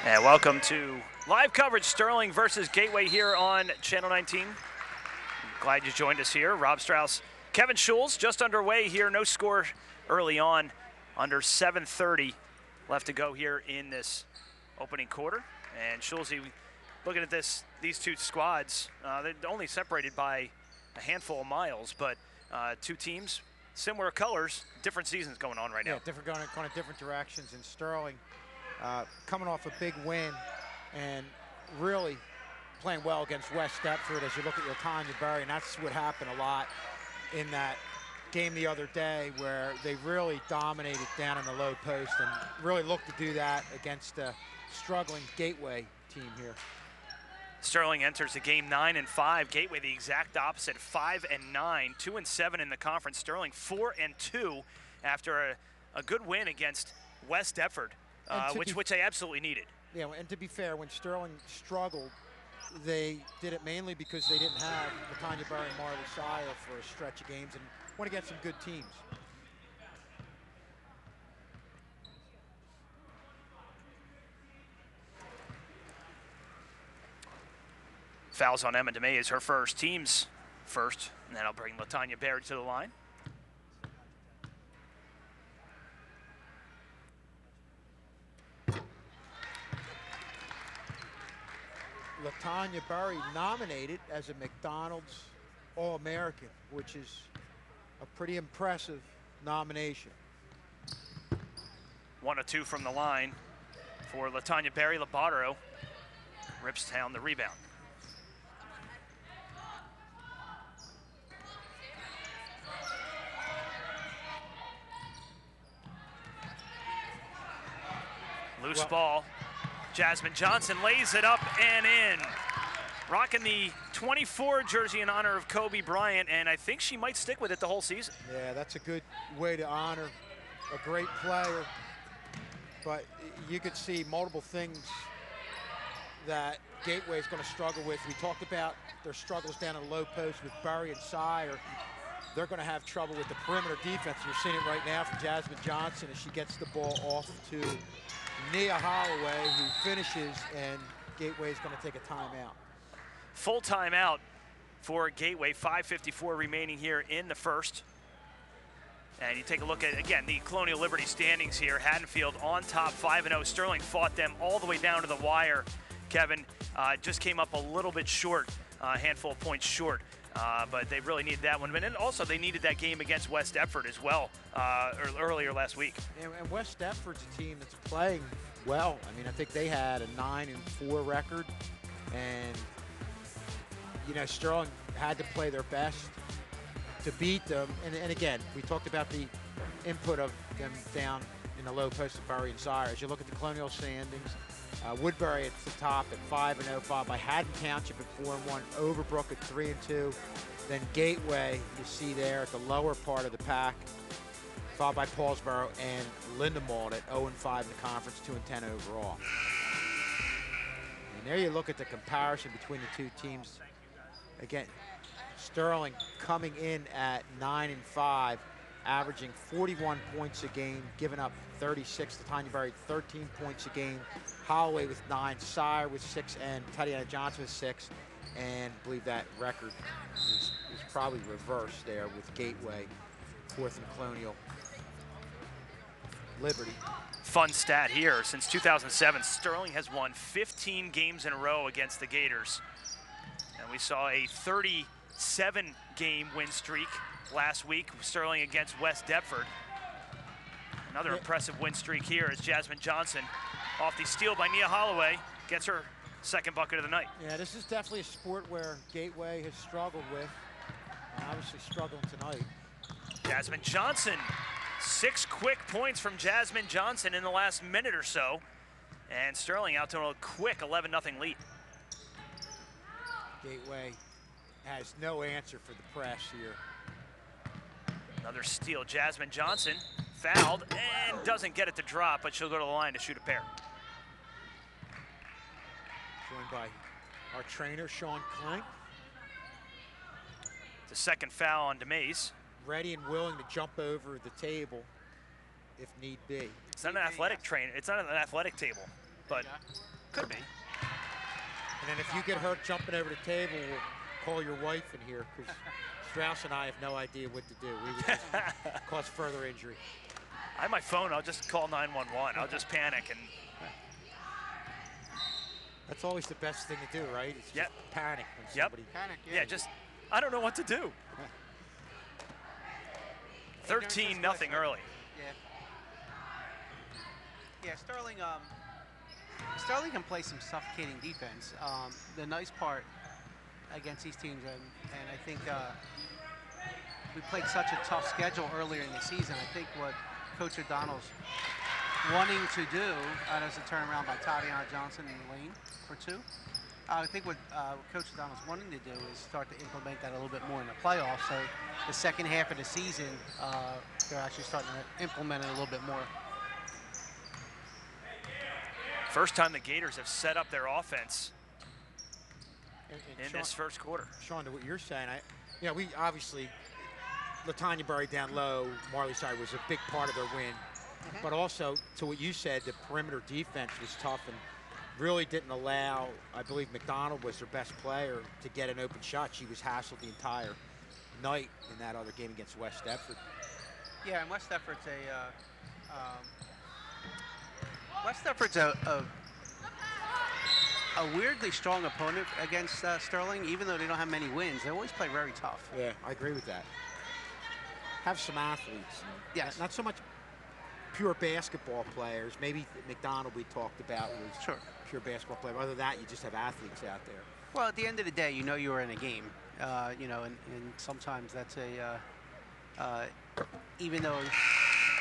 And welcome to live coverage, Sterling versus Gateway here on Channel 19. Glad you joined us here. Rob Strauss, Kevin Schulz, just underway here. No score early on, under 7:30 left to go here in this opening quarter. And Schulz, looking at these two squads, they're only separated by a handful of miles, but two teams, similar colors, different seasons going on right now. Yeah, going in different directions. And Sterling coming off a big win and really playing well against West Deptford as you look at Latanya Berry, and that's what happened a lot in that game the other day where they really dominated down in the low post and really looked to do that against a struggling Gateway team here. Sterling enters the game 9-5. Gateway the exact opposite, 5-9, 2-7 in the conference. Sterling 4-2 after a good win against West Deptford, which they absolutely needed. Yeah, and to be fair, when Sterling struggled, they did it mainly because they didn't have Latanya Berry and Marley Shire for a stretch of games and went against some good teams. Fouls on Emma DeMay is her first, team's first, and then I'll bring Latanya Berry to the line. Latanya Berry nominated as a McDonald's All-American, which is a pretty impressive nomination. 1 of 2 from the line for Latanya Berry. Labaro rips down the rebound. Loose ball. Jasmine Johnson lays it up and in. Rocking the 24 jersey in honor of Kobe Bryant, and I think she might stick with it the whole season. Yeah, that's a good way to honor a great player. But you could see multiple things that Gateway is going to struggle with. We talked about their struggles down in the low post with Berry and Sire. They're going to have trouble with the perimeter defense. You're seeing it right now from Jasmine Johnson as she gets the ball off to Nia Holloway, who finishes, and Gateway is going to take a timeout. Full timeout for Gateway, 5:54 remaining here in the first. And you take a look at, again, the Colonial Liberty standings here. Haddonfield on top, 5-0. Sterling fought them all the way down to the wire. Kevin just came up a little bit short, a handful of points short. But they really needed that one. But then also they needed that game against West Deptford as well earlier last week. And West Deptford's a team that's playing well. I mean, I think they had a 9-4 record. And, you know, Sterling had to play their best to beat them. And again, we talked about the input of them down in the low post of Berry and Sire. As you look at the Colonial Standings, Woodbury at the top at 5-0, followed by Haddon Township at 4-1, Overbrook at 3-2. Then Gateway, you see there at the lower part of the pack, followed by Paulsboro and Lindemald at 0-5 in the conference, 2-10 overall. And there you look at the comparison between the two teams. Again, Sterling coming in at 9-5, averaging 41 points a game, giving up 36. Latanya Berry 13 points a game. Holloway with 9, Sire with 6, and Tatiana Johnson with 6. And I believe that record is probably reversed there with Gateway, 4th in Colonial Liberty. Fun stat here, since 2007, Sterling has won 15 games in a row against the Gators. And we saw a 37-game win streak last week, Sterling against West Deptford. Another impressive win streak here as Jasmine Johnson, off the steal by Nia Holloway, gets her second bucket of the night. Yeah, this is definitely a sport where Gateway has struggled with, and obviously struggling tonight. Jasmine Johnson, 6 quick points from Jasmine Johnson in the last minute or so, and Sterling out to a quick 11-0 lead. Gateway has no answer for the press here. Another steal, Jasmine Johnson fouled and doesn't get it to drop, but she'll go to the line to shoot a pair. Joined by our trainer, Sean Clank. The second foul on DeMays. Ready and willing to jump over the table if need be. It's not an athletic trainer. It's not an athletic table, but Could be. And then if you get hurt jumping over the table, we'll call your wife in here, because Strauss and I have no idea what to do. We would just cause further injury. I have my phone. I'll just call 911. I'll just panic and. That's always the best thing to do, right? It's just panic when somebody. Panic. Yeah, just I don't know what to do. 13-0 early. Yeah, Sterling can play some suffocating defense. The nice part against these teams, and I think we played such a tough schedule earlier in the season. I think what Coach O'Donnell's wanting to do, as a turnaround by Tatiana Johnson and Lane for 2. I think what Coach O'Donnell's wanting to do is start to implement that a little bit more in the playoffs. So the second half of the season, they're actually starting to implement it a little bit more. First time the Gators have set up their offense in Sean, this first quarter. Sean, to what you're saying, we obviously, Latanya Berry down low, Marley side was a big part of their win. But also, to what you said, the perimeter defense was tough and really didn't allow, I believe McDonald was their best player, to get an open shot. She was hassled the entire night in that other game against West Deptford. Yeah, and West Deptford's a weirdly strong opponent against Sterling. Even though they don't have many wins, they always play very tough. Yeah, I agree with that. Have some athletes. Yes. Not so much pure basketball players. Maybe McDonald we talked about was pure basketball player. Other than that, you just have athletes out there. Well, at the end of the day, you know you're in a game. And sometimes that's even though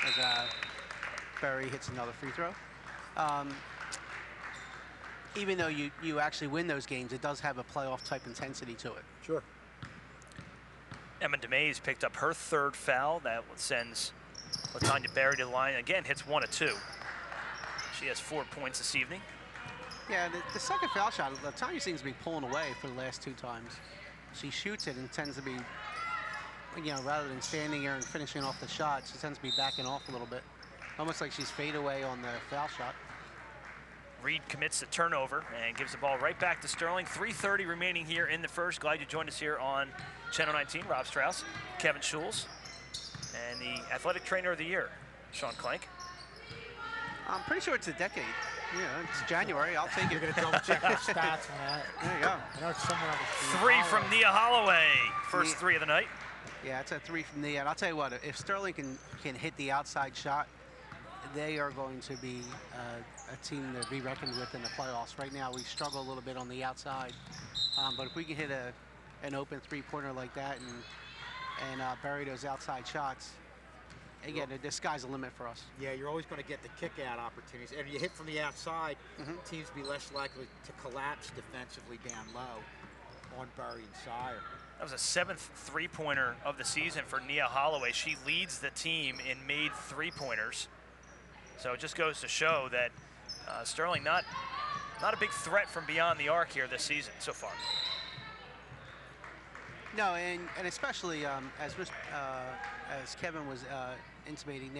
as Berry hits another free throw, even though you actually win those games, it does have a playoff type intensity to it. Sure. Emma DeMays picked up her 3rd foul. That sends Latanya Berry to the line. Again, hits 1 of 2. She has 4 points this evening. Yeah, the second foul shot, Latanya seems to be pulling away for the last 2 times. She shoots it and tends to be, rather than standing there and finishing off the shot, she tends to be backing off a little bit. Almost like she's fade away on the foul shot. Reed commits the turnover and gives the ball right back to Sterling. 3:30 remaining here in the first. Glad you joined us here on Channel 19. Rob Strauss, Kevin Schulz, and the Athletic Trainer of the Year, Sean Clank. I'm pretty sure it's a decade. Yeah, it's January. I'll take it. You're going to double check the stats on that. There you go. I know it's somewhere on the screen. 3 from Nia Holloway. First 3 of the night. Yeah, it's a 3 from Nia. And I'll tell you what, if Sterling can hit the outside shot, they are going to be a team to be reckoned with in the playoffs. Right now, we struggle a little bit on the outside. But if we can hit an open 3-pointer like that and bury those outside shots, again, the sky's the limit for us. Yeah, you're always going to get the kick-out opportunities. And you hit from the outside, teams be less likely to collapse defensively down low on Berry and Sire. That was a 7th 3-pointer of the season for Nia Holloway. She leads the team in made 3-pointers. So it just goes to show that Sterling not a big threat from beyond the arc here this season so far. No, and especially as Kevin was intimating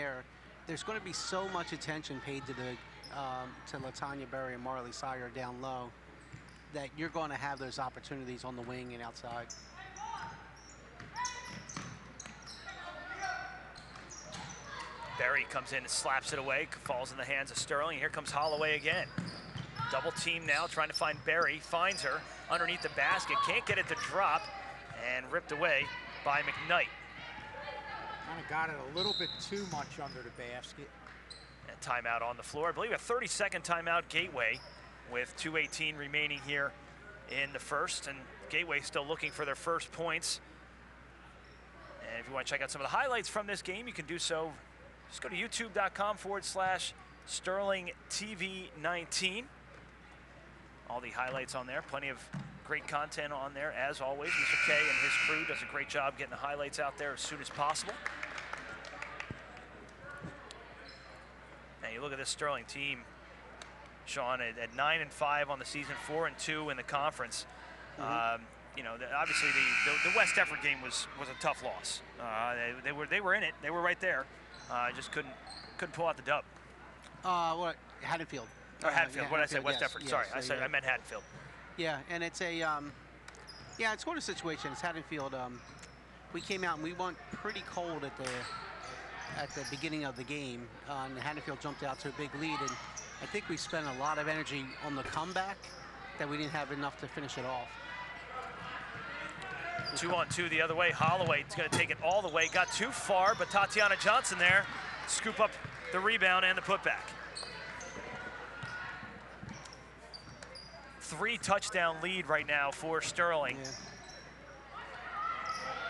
there's going to be so much attention paid to Latanya Berry and Marley Sire down low that you're going to have those opportunities on the wing and outside. Berry comes in and slaps it away, falls in the hands of Sterling. Here comes Holloway again. Double team now, trying to find Berry. Finds her underneath the basket, can't get it to drop, and ripped away by McKnight. Kind of got it a little bit too much under the basket. And timeout on the floor. I believe a 30-second timeout, Gateway, with 2:18 remaining here in the first. And Gateway still looking for their first points. And if you want to check out some of the highlights from this game, you can do so. Just go to youtube.com/SterlingTV19. All the highlights on there. Plenty of great content on there, as always. Mr. K and his crew does a great job getting the highlights out there as soon as possible. And you look at this Sterling team, Sean, at 9-5 on the season, 4-2 in the conference. You know, obviously the West Deptford game was a tough loss. They were in it. They were right there. Just couldn't pull out the dub. What? Haddonfield. Or Hatfield. Yeah, What did I say? Hatfield, West yes, Effort. yes, Sorry, so I meant Hatfield. Yeah, and it's a yeah, it's sort of situation. It's Haddonfield. We came out and we went pretty cold at the beginning of the game. And Haddonfield jumped out to a big lead, and I think we spent a lot of energy on the comeback that we didn't have enough to finish it off. 2-on-2 the other way. Holloway is going to take it all the way. Got too far, but Tatiana Johnson there scoop up the rebound and the putback. 3-touchdown lead right now for Sterling.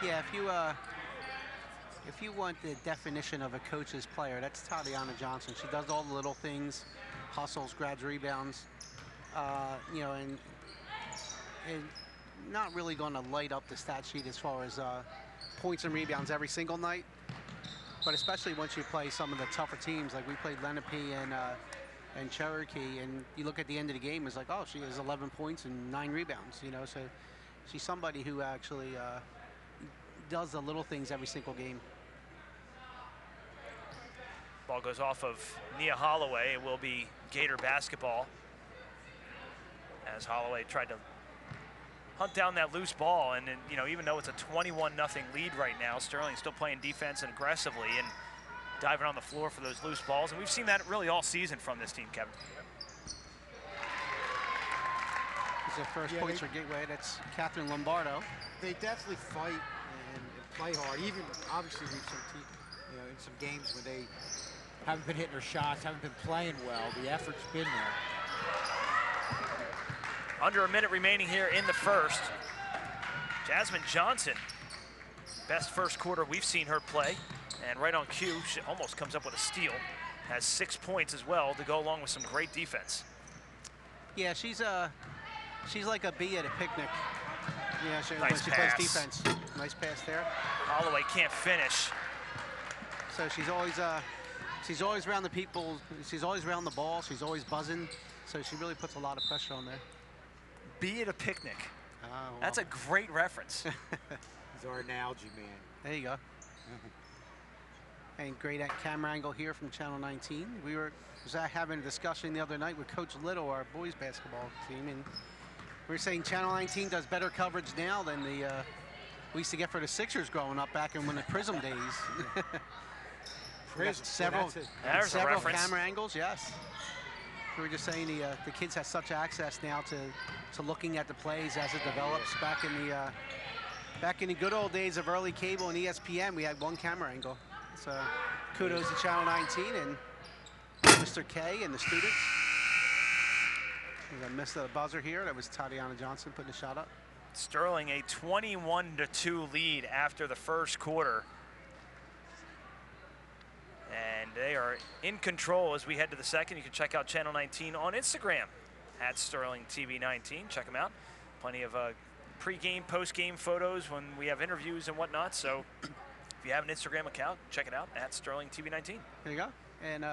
Yeah, if you want the definition of a coach's player, that's Tatiana Johnson. She does all the little things, hustles, grabs rebounds, you know, and not really going to light up the stat sheet as far as points and rebounds every single night, but especially once you play some of the tougher teams, like we played Lenape and Cherokee, and you look at the end of the game, it's like, oh, she has 11 points and 9 rebounds, you know, so she's somebody who actually does the little things every single game. Ball goes off of Nia Holloway. It will be Gator basketball, as Holloway tried to hunt down that loose ball. And then, you know, even though it's a 21-0 lead right now, Sterling's still playing defense and aggressively and diving on the floor for those loose balls. And we've seen that really all season from this team, Kevin. It's the first points for Gateway. That's Catherine Lombardo. They definitely fight and play hard. Even obviously we've you know, in some games where they haven't been hitting their shots, haven't been playing well. The effort's been there. Under a minute remaining here in the first. Jasmine Johnson, best first quarter we've seen her play. And right on cue, she almost comes up with a steal. Has 6 points as well to go along with some great defense. Yeah, she's like a bee at a picnic. Yeah, Nice when she pass. plays defense. Nice pass there. Holloway can't finish. So she's always around the people. She's always around the ball. She's always buzzing. So she really puts a lot of pressure on there. Be at a picnic. Oh, well. That's a great reference. He's our analogy man. There you go. And great camera angle here from Channel 19. We was having a discussion the other night with Coach Little, our boys basketball team, and we were saying Channel 19 does better coverage now than we used to get for the Sixers growing up back in when the Prism days. Several camera angles, yes. We were just saying the kids have such access now to looking at the plays as it develops. Back in the good old days of early cable and ESPN, we had one camera angle. So kudos to Channel 19 and Mr. K and the students. I missed the buzzer here. That was Tatiana Johnson putting the shot up. Sterling a 21-2 lead after the first quarter. And they are in control as we head to the second. You can check out Channel 19 on Instagram at SterlingTV19. Check them out. Plenty of pre-game, post-game photos when we have interviews and whatnot. So if you have an Instagram account, check it out at SterlingTV19. There you go. And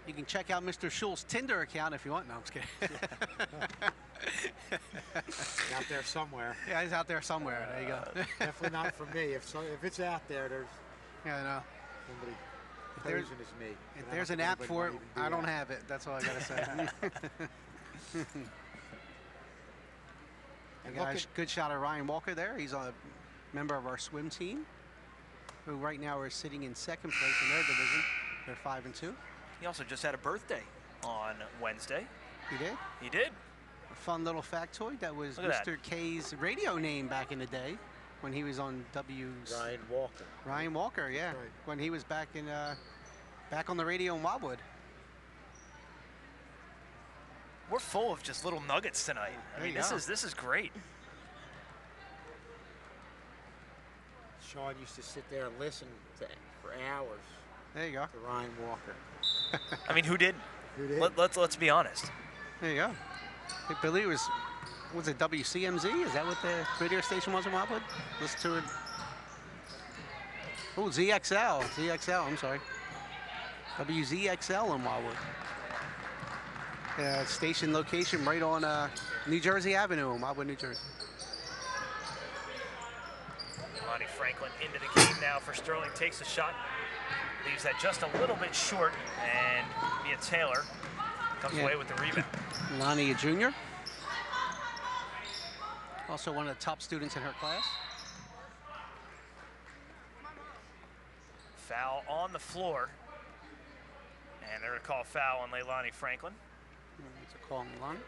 you can check out Mr. Schul's Tinder account if you want. No, I'm just kidding. Out there somewhere. Yeah, he's out there somewhere. There you go. Definitely not for me. If it's out there, there's I know. somebody There's- posing as me. If there's an app for it, I don't have it. That's all I gotta say. And guys, good shot of Ryan Walker there. He's a member of our swim team, who right now are sitting in second place in their division. They're 5-2. He also just had a birthday on Wednesday. He did? He did. A fun little factoid. That was Look at Mr. K's radio name back in the day when he was on W's. Ryan Walker. Ryan Walker, yeah. Right. When he was back on the radio in Wildwood. We're full of just little nuggets tonight. I mean, this is great. Sean used to sit there and listen for hours There you go. to Ryan Walker. I mean, who didn't? Who did? Let's be honest. There you go. I think Billy was it WCMZ? Is that what the radio station was in Wildwood? Listen to it. Oh, ZXL, I'm sorry. WZXL in Wildwood. Station location right on New Jersey Avenue in Wildwood, New Jersey. Lonnie Franklin into the game now for Sterling. Takes a shot. Leaves that just a little bit short. And Mia Taylor Comes away with the rebound. Lonnie, a junior. Also one of the top students in her class. Foul on the floor. And they're going to call a foul on Leilani Franklin. It's a call on Lonnie.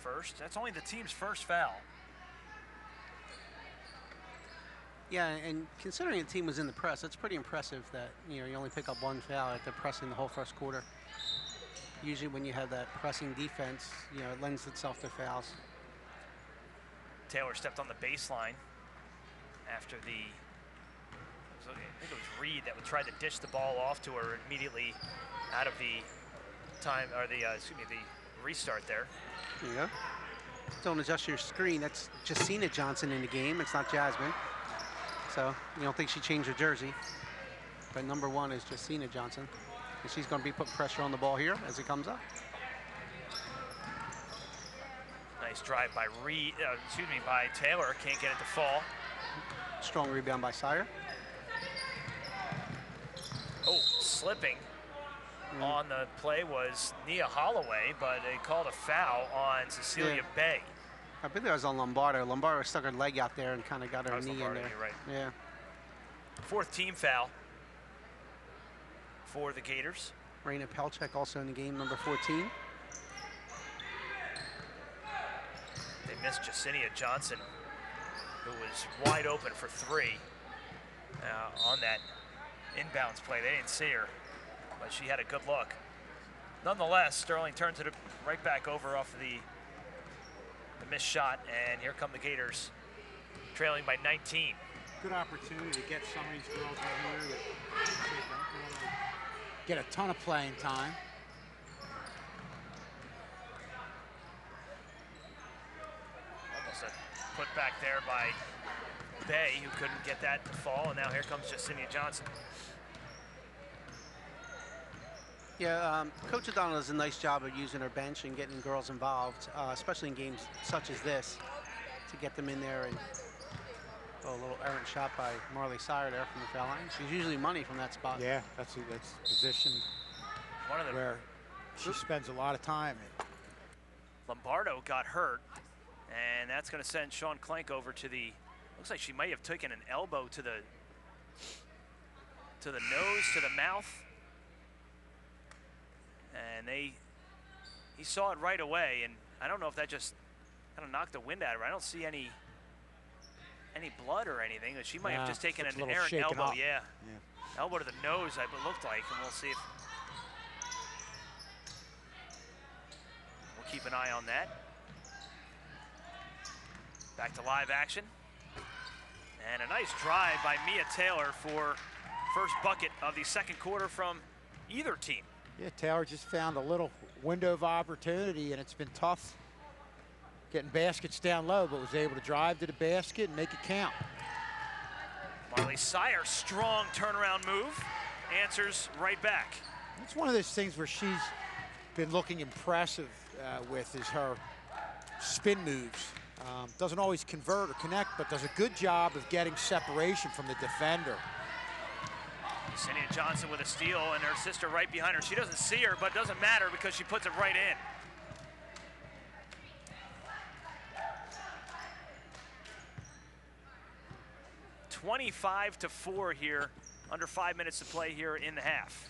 First. That's only the team's first foul. Yeah, and considering the team was in the press, it's pretty impressive that you only pick up one foul after pressing the whole first quarter. Usually when you have that pressing defense, it lends itself to fouls. Taylor stepped on the baseline after I think it was Reed that tried to dish the ball off to her immediately out of the time, or the restart there. Yeah. Don't adjust your screen. That's Jacina Johnson in the game. It's not Jasmine. So you don't think she changed her jersey. But number 1 is Jacina Johnson. And she's going to be putting pressure on the ball here as it comes up. Nice drive by by Taylor. Can't get it to fall. Strong rebound by Sire. Oh, slipping on the play was Nia Holloway, but they called a foul on Cecilia Bay. I believe that was on Lombardo. Lombardo stuck her leg out there and kind of got her knee Lombardo, in there. you're right. Yeah. 4th team foul for the Gators. Raina Pelchek also in the game, number 14. They missed Jacinia Johnson, who was wide open for 3 on that inbounds play. They didn't see her, but she had a good look. Nonetheless, Sterling turns it right back over off of the missed shot, and here come the Gators, trailing by 19. Good opportunity to get some of these girls in here that get a ton of playing time. Almost a put back there by Bay, who couldn't get that to fall, and now here comes Jacinia Johnson. Yeah, Coach O'Donnell does a nice job of using her bench and getting girls involved, especially in games such as this, to get them in there. And a little errant shot by Marley Sire there from the foul line. She's usually money from that spot. Yeah, that's a position where she spends a lot of time in. Lombardo got hurt, and that's going to send Sean Clank over to the. Looks like she might have taken an elbow to the nose, to the mouth. And he saw it right away, and I don't know if that just kind of knocked the wind out of her. I don't see any blood or anything. She might have just taken an errant elbow. Yeah, elbow to the nose, it looked like, and we'll see if we'll keep an eye on that. Back to live action, and a nice drive by Mia Taylor for first bucket of the second quarter from either team. Yeah, Taylor just found a little window of opportunity, and it's been tough getting baskets down low, but was able to drive to the basket and make it count. Marley Sire, strong turnaround move, answers right back. It's one of those things where she's been looking impressive with is her spin moves. Doesn't always convert or connect, but does a good job of getting separation from the defender. Jacinia Johnson with a steal, and her sister right behind her. She doesn't see her, but it doesn't matter because she puts it right in. (25-4) here, under 5 minutes to play here in the half.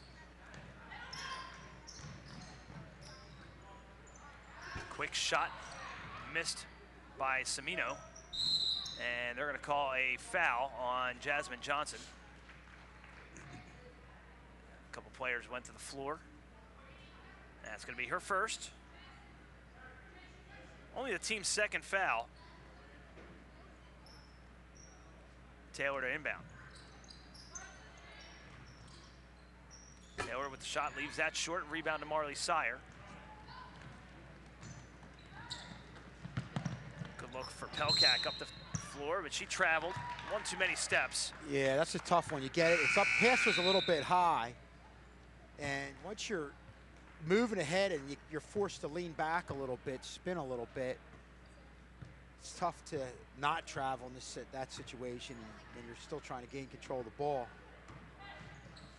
Quick shot missed by Semino, and they're going to call a foul on Jasmine Johnson. A couple players went to the floor. That's going to be her first. Only the team's second foul. Taylor to inbound. Taylor with the shot, leaves that short. Rebound to Marley Sire. Good look for Pelkak up the floor, but she traveled one too many steps. Yeah, that's a tough one. You get it. It's up. Pass was a little bit high, and once you're moving ahead and you're forced to lean back a little bit, spin a little bit, it's tough to not travel in that situation, and you're still trying to gain control of the ball.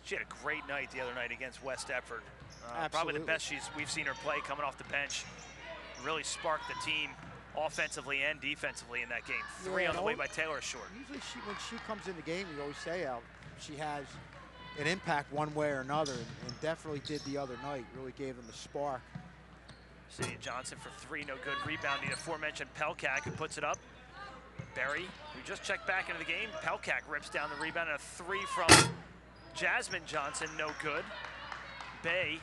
She had a great night the other night against West Deptford. Probably Absolutely. the best we've seen her play coming off the bench. Really sparked the team offensively and defensively in that game. 3 on the way by Taylor Short. Usually when she comes in the game, we always say how she has an impact one way or another, and definitely did the other night. Really gave them a spark. Cisnia Johnson for 3, no good. Rebounding the aforementioned Pelkak, who puts it up. Berry, who just checked back into the game. Pelkak rips down the rebound, and a 3 from Jasmine Johnson, no good. Bay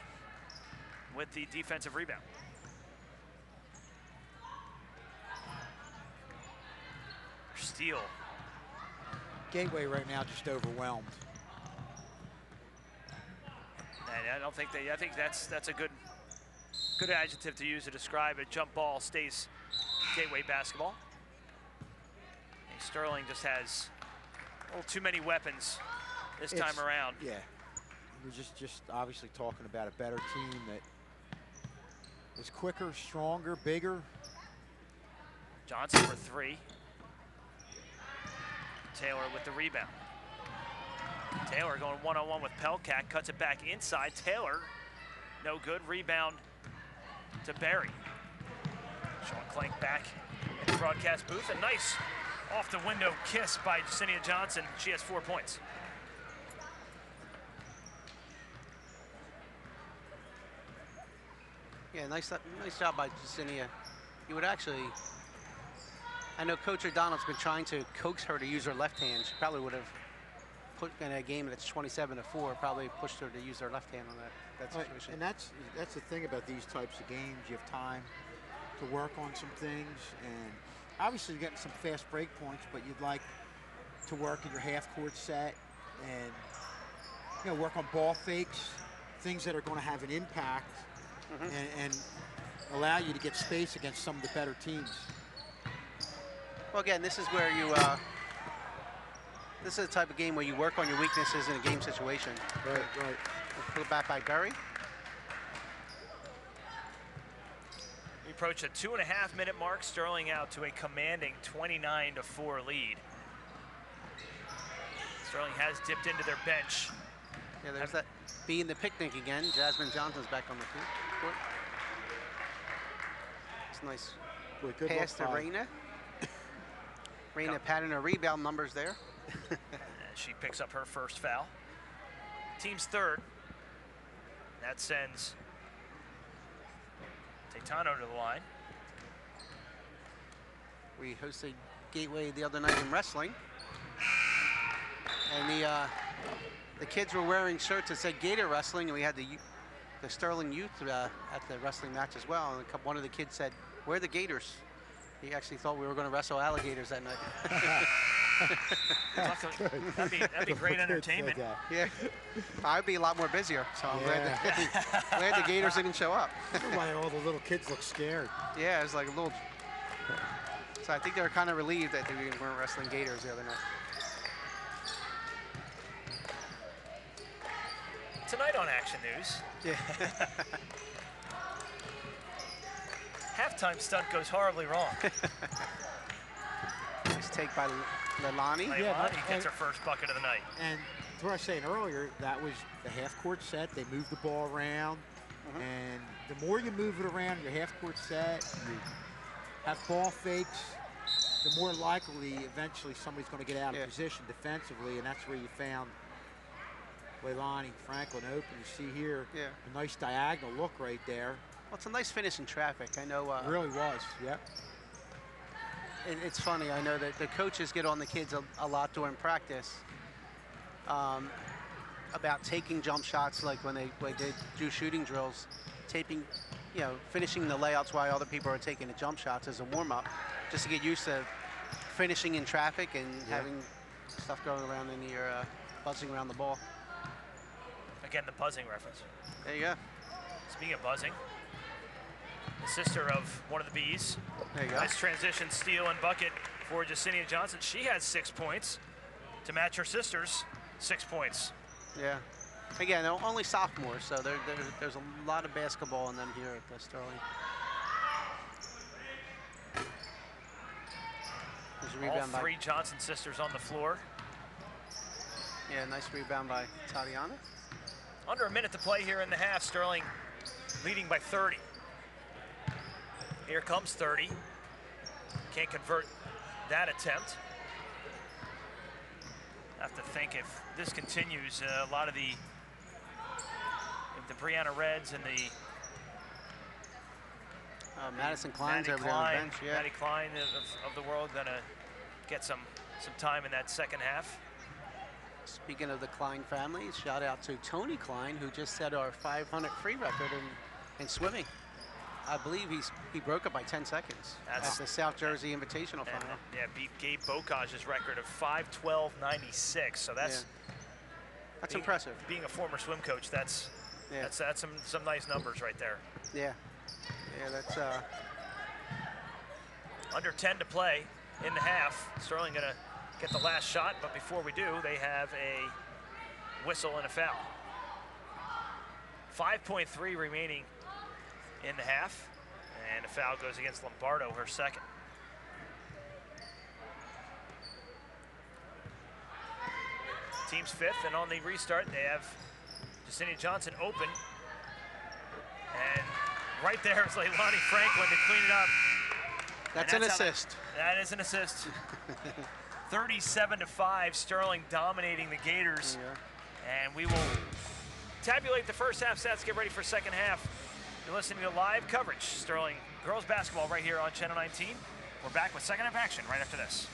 with the defensive rebound. Steele. Gateway right now just overwhelmed. And I don't think I think that's a good adjective to use to describe it. Jump ball stays Gateway basketball. And Sterling just has a little too many weapons this time around. Yeah, we're just obviously talking about a better team that is quicker, stronger, bigger. Johnson for 3. Taylor with the rebound. Taylor going one-on-one with Pelkak, cuts it back inside. Taylor, no good. Rebound to Berry. Sean Clank back in the broadcast booth. A nice off-the-window kiss by Cisnia Johnson. She has 4 points. Yeah, nice job by Cisnia. You would actually, I know Coach O'Donnell's been trying to coax her to use her left hand. She probably would have put in a game that's 27-4, probably pushed her to use her left hand on that situation. And that's the thing about these types of games. You have time to work on some things, and obviously you're getting some fast break points, but you'd like to work in your half-court set and work on ball fakes, things that are going to have an impact and allow you to get space against some of the better teams. Well, again, this is where you, this is the type of game where you work on your weaknesses in a game situation. Right. Put it back by Berry. We approach the 2.5-minute mark. Sterling out to a commanding 29-4 lead. Sterling has dipped into their bench. Yeah, there's that being the picnic again. Jasmine Johnson's back on the court. It's nice Good pass to Reina. Reina padding her rebound numbers there. And she picks up her first foul. Team's third. That sends Taytano to the line. We hosted Gateway the other night in wrestling. And the kids were wearing shirts that said Gator Wrestling, and we had the Sterling youth at the wrestling match as well. And one of the kids said, "Where are the Gators?" He actually thought we were going to wrestle alligators that night. That'd be great entertainment. Yeah, I'd be a lot more busier. So I'm glad the Gators didn't show up. Why all the little kids look scared. Yeah, it was like a little. So I think they were kind of relieved that we weren't wrestling Gators the other night. Tonight on Action News. Yeah. Halftime stunt goes horribly wrong. Nice take by Leilani. Leilani gets her first bucket of the night. And what I was saying earlier, that was the half-court set. They moved the ball around. And the more you move it around in your half-court set, you have ball fakes, the more likely eventually somebody's going to get out of position defensively, and that's where you found Leilani Franklin open. You see here a nice diagonal look right there. Well, it's a nice finish in traffic. I know. It really was, yep. It's funny. I know that the coaches get on the kids a lot during practice about taking jump shots, like when they do shooting drills, finishing the layouts while other people are taking the jump shots as a warm-up, just to get used to finishing in traffic and having stuff going around in your buzzing around the ball. Again, the buzzing reference. There you go. Speaking of buzzing, the sister of one of the Bees. There you go. Nice transition, steal, and bucket for Cisnia Johnson. She has 6 points to match her sister's 6 points. Yeah. Again, they're only sophomores, so there's a lot of basketball in them here at the Sterling. All 3 Johnson sisters on the floor. Yeah, nice rebound by Tatiana. Under a minute to play here in the half. Sterling leading by 30. Here comes 30. Can't convert that attempt. Have to think if this continues, a lot of the Brianna Reds and the Madison Klein's Maddie over there on Klein, the bench. Yeah. Maddie Klein of the world gonna get some time in that second half. Speaking of the Klein family, shout out to Tony Klein, who just set our 500 free record in swimming. I believe he broke it by 10 seconds at the South Jersey Invitational Final. Yeah, beat Gabe Bocaj's record of 5:12.96. So that's impressive. Being a former swim coach, that's some nice numbers right there. Yeah, that's under 10 to play in the half. Sterling gonna get the last shot, but before we do, they have a whistle and a foul. 5.3 remaining in the half, and a foul goes against Lombardo, her second. Team's fifth, and on the restart, they have Jacinia Johnson open. And right there is Leilani Franklin to clean it up. That's an assist. That is an assist. 37-5, Sterling dominating the Gators. Yeah. And we will tabulate the first half stats, get ready for second half. You're listening to live coverage, Sterling girls basketball right here on Channel 19. We're back with second half action right after this.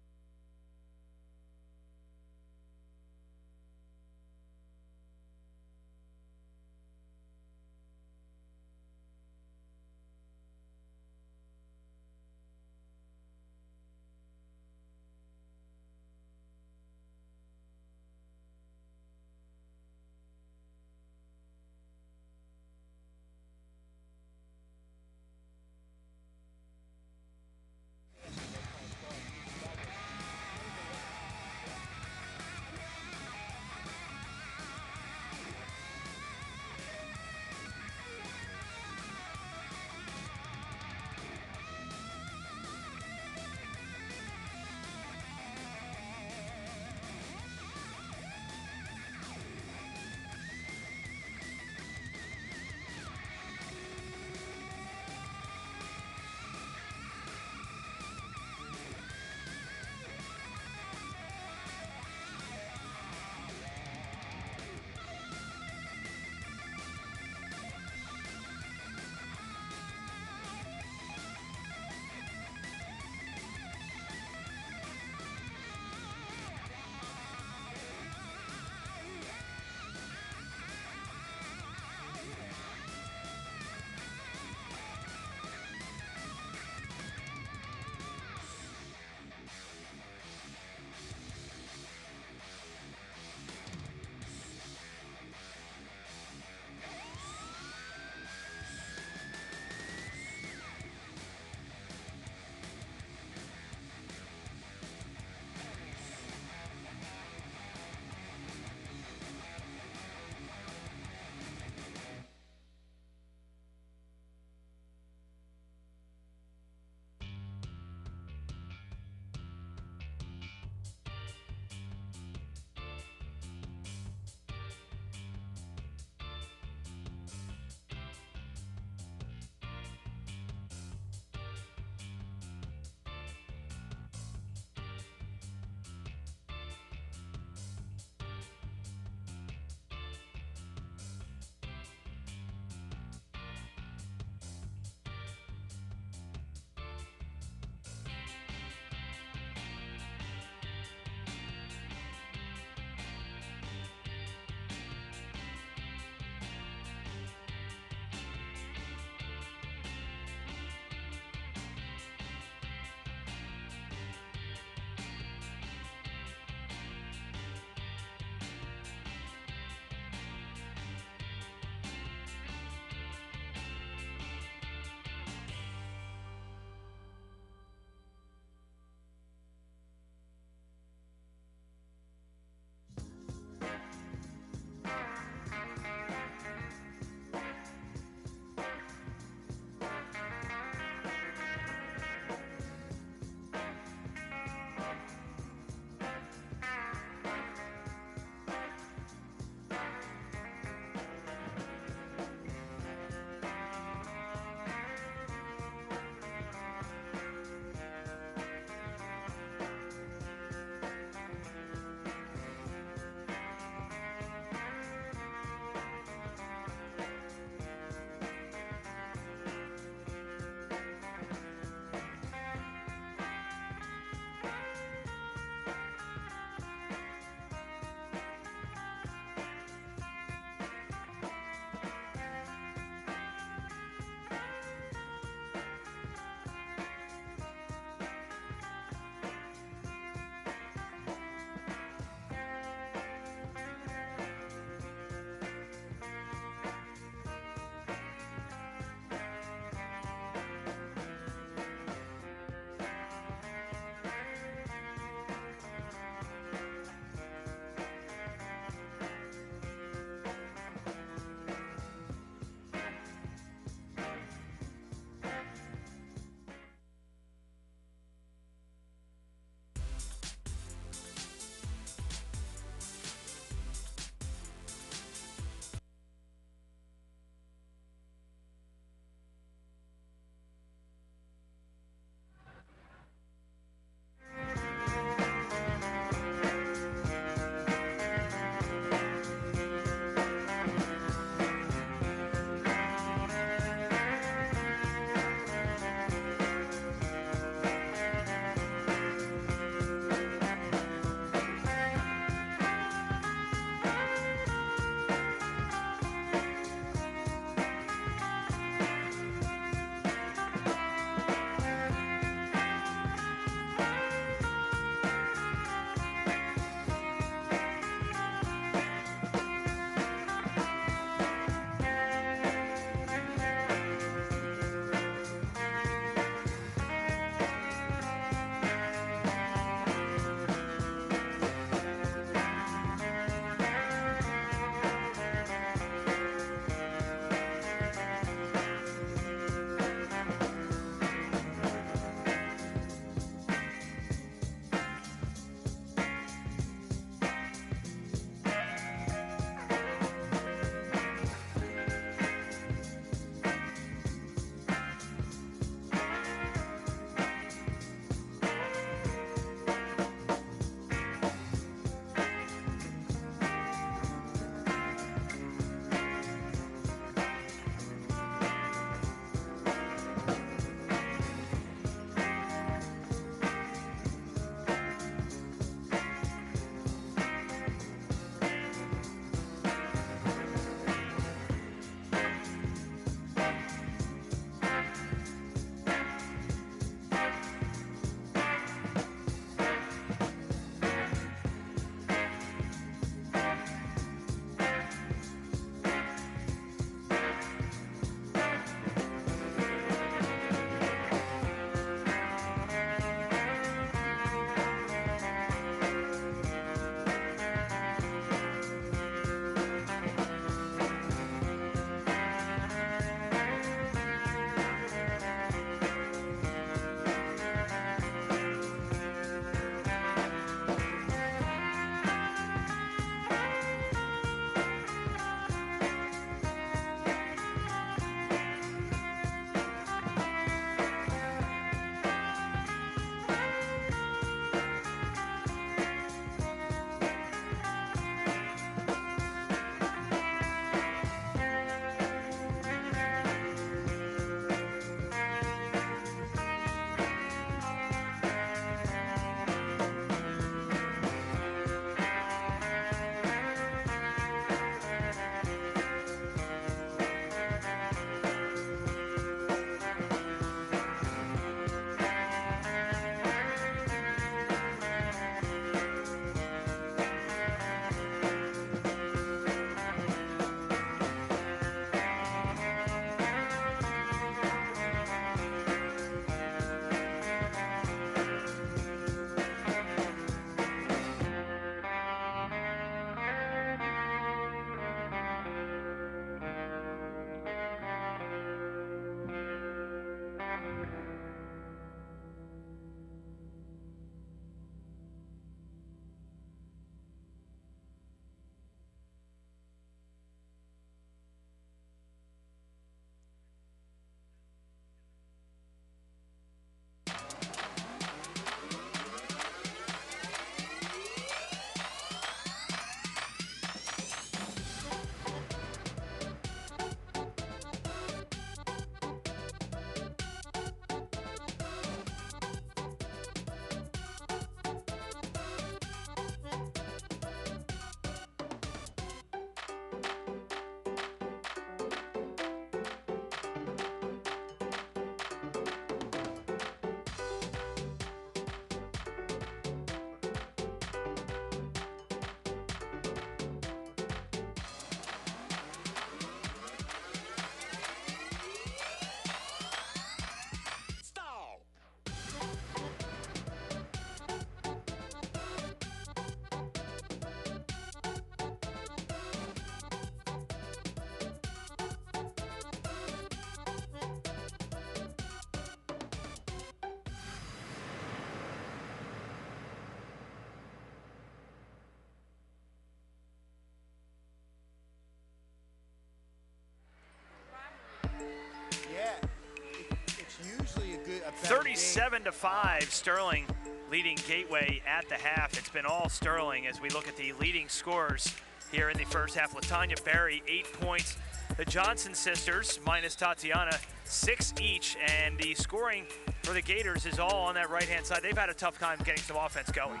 better game. 37-5, Sterling leading Gateway at the half. It's been all Sterling as we look at the leading scorers here in the first half. LaTanya Berry, 8 points. The Johnson sisters, minus Tatiana, 6 each. And the scoring for the Gators is all on that right-hand side. They've had a tough time getting some offense going.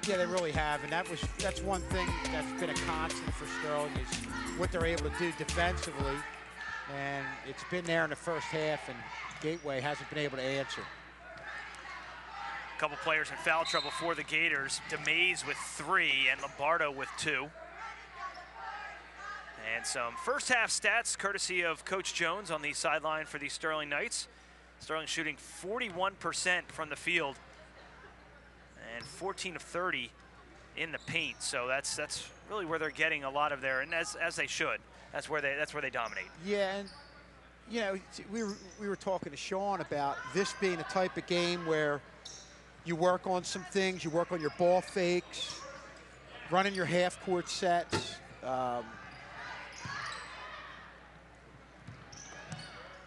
Yeah, they really have, and that's one thing that's been a constant for Sterling is what they're able to do defensively. And it's been there in the first half, and Gateway hasn't been able to answer. A couple players in foul trouble for the Gators. DeMays with 3 and Lombardo with 2. And some first half stats courtesy of Coach Jones on the sideline for the Sterling Knights. Sterling shooting 41% from the field and 14 of 30 in the paint. So that's really where they're getting a lot of their, and as they should. That's where they dominate. Yeah, and you know, we were talking to Sean about this being a type of game where you work on some things, you work on your ball fakes, running your half-court sets.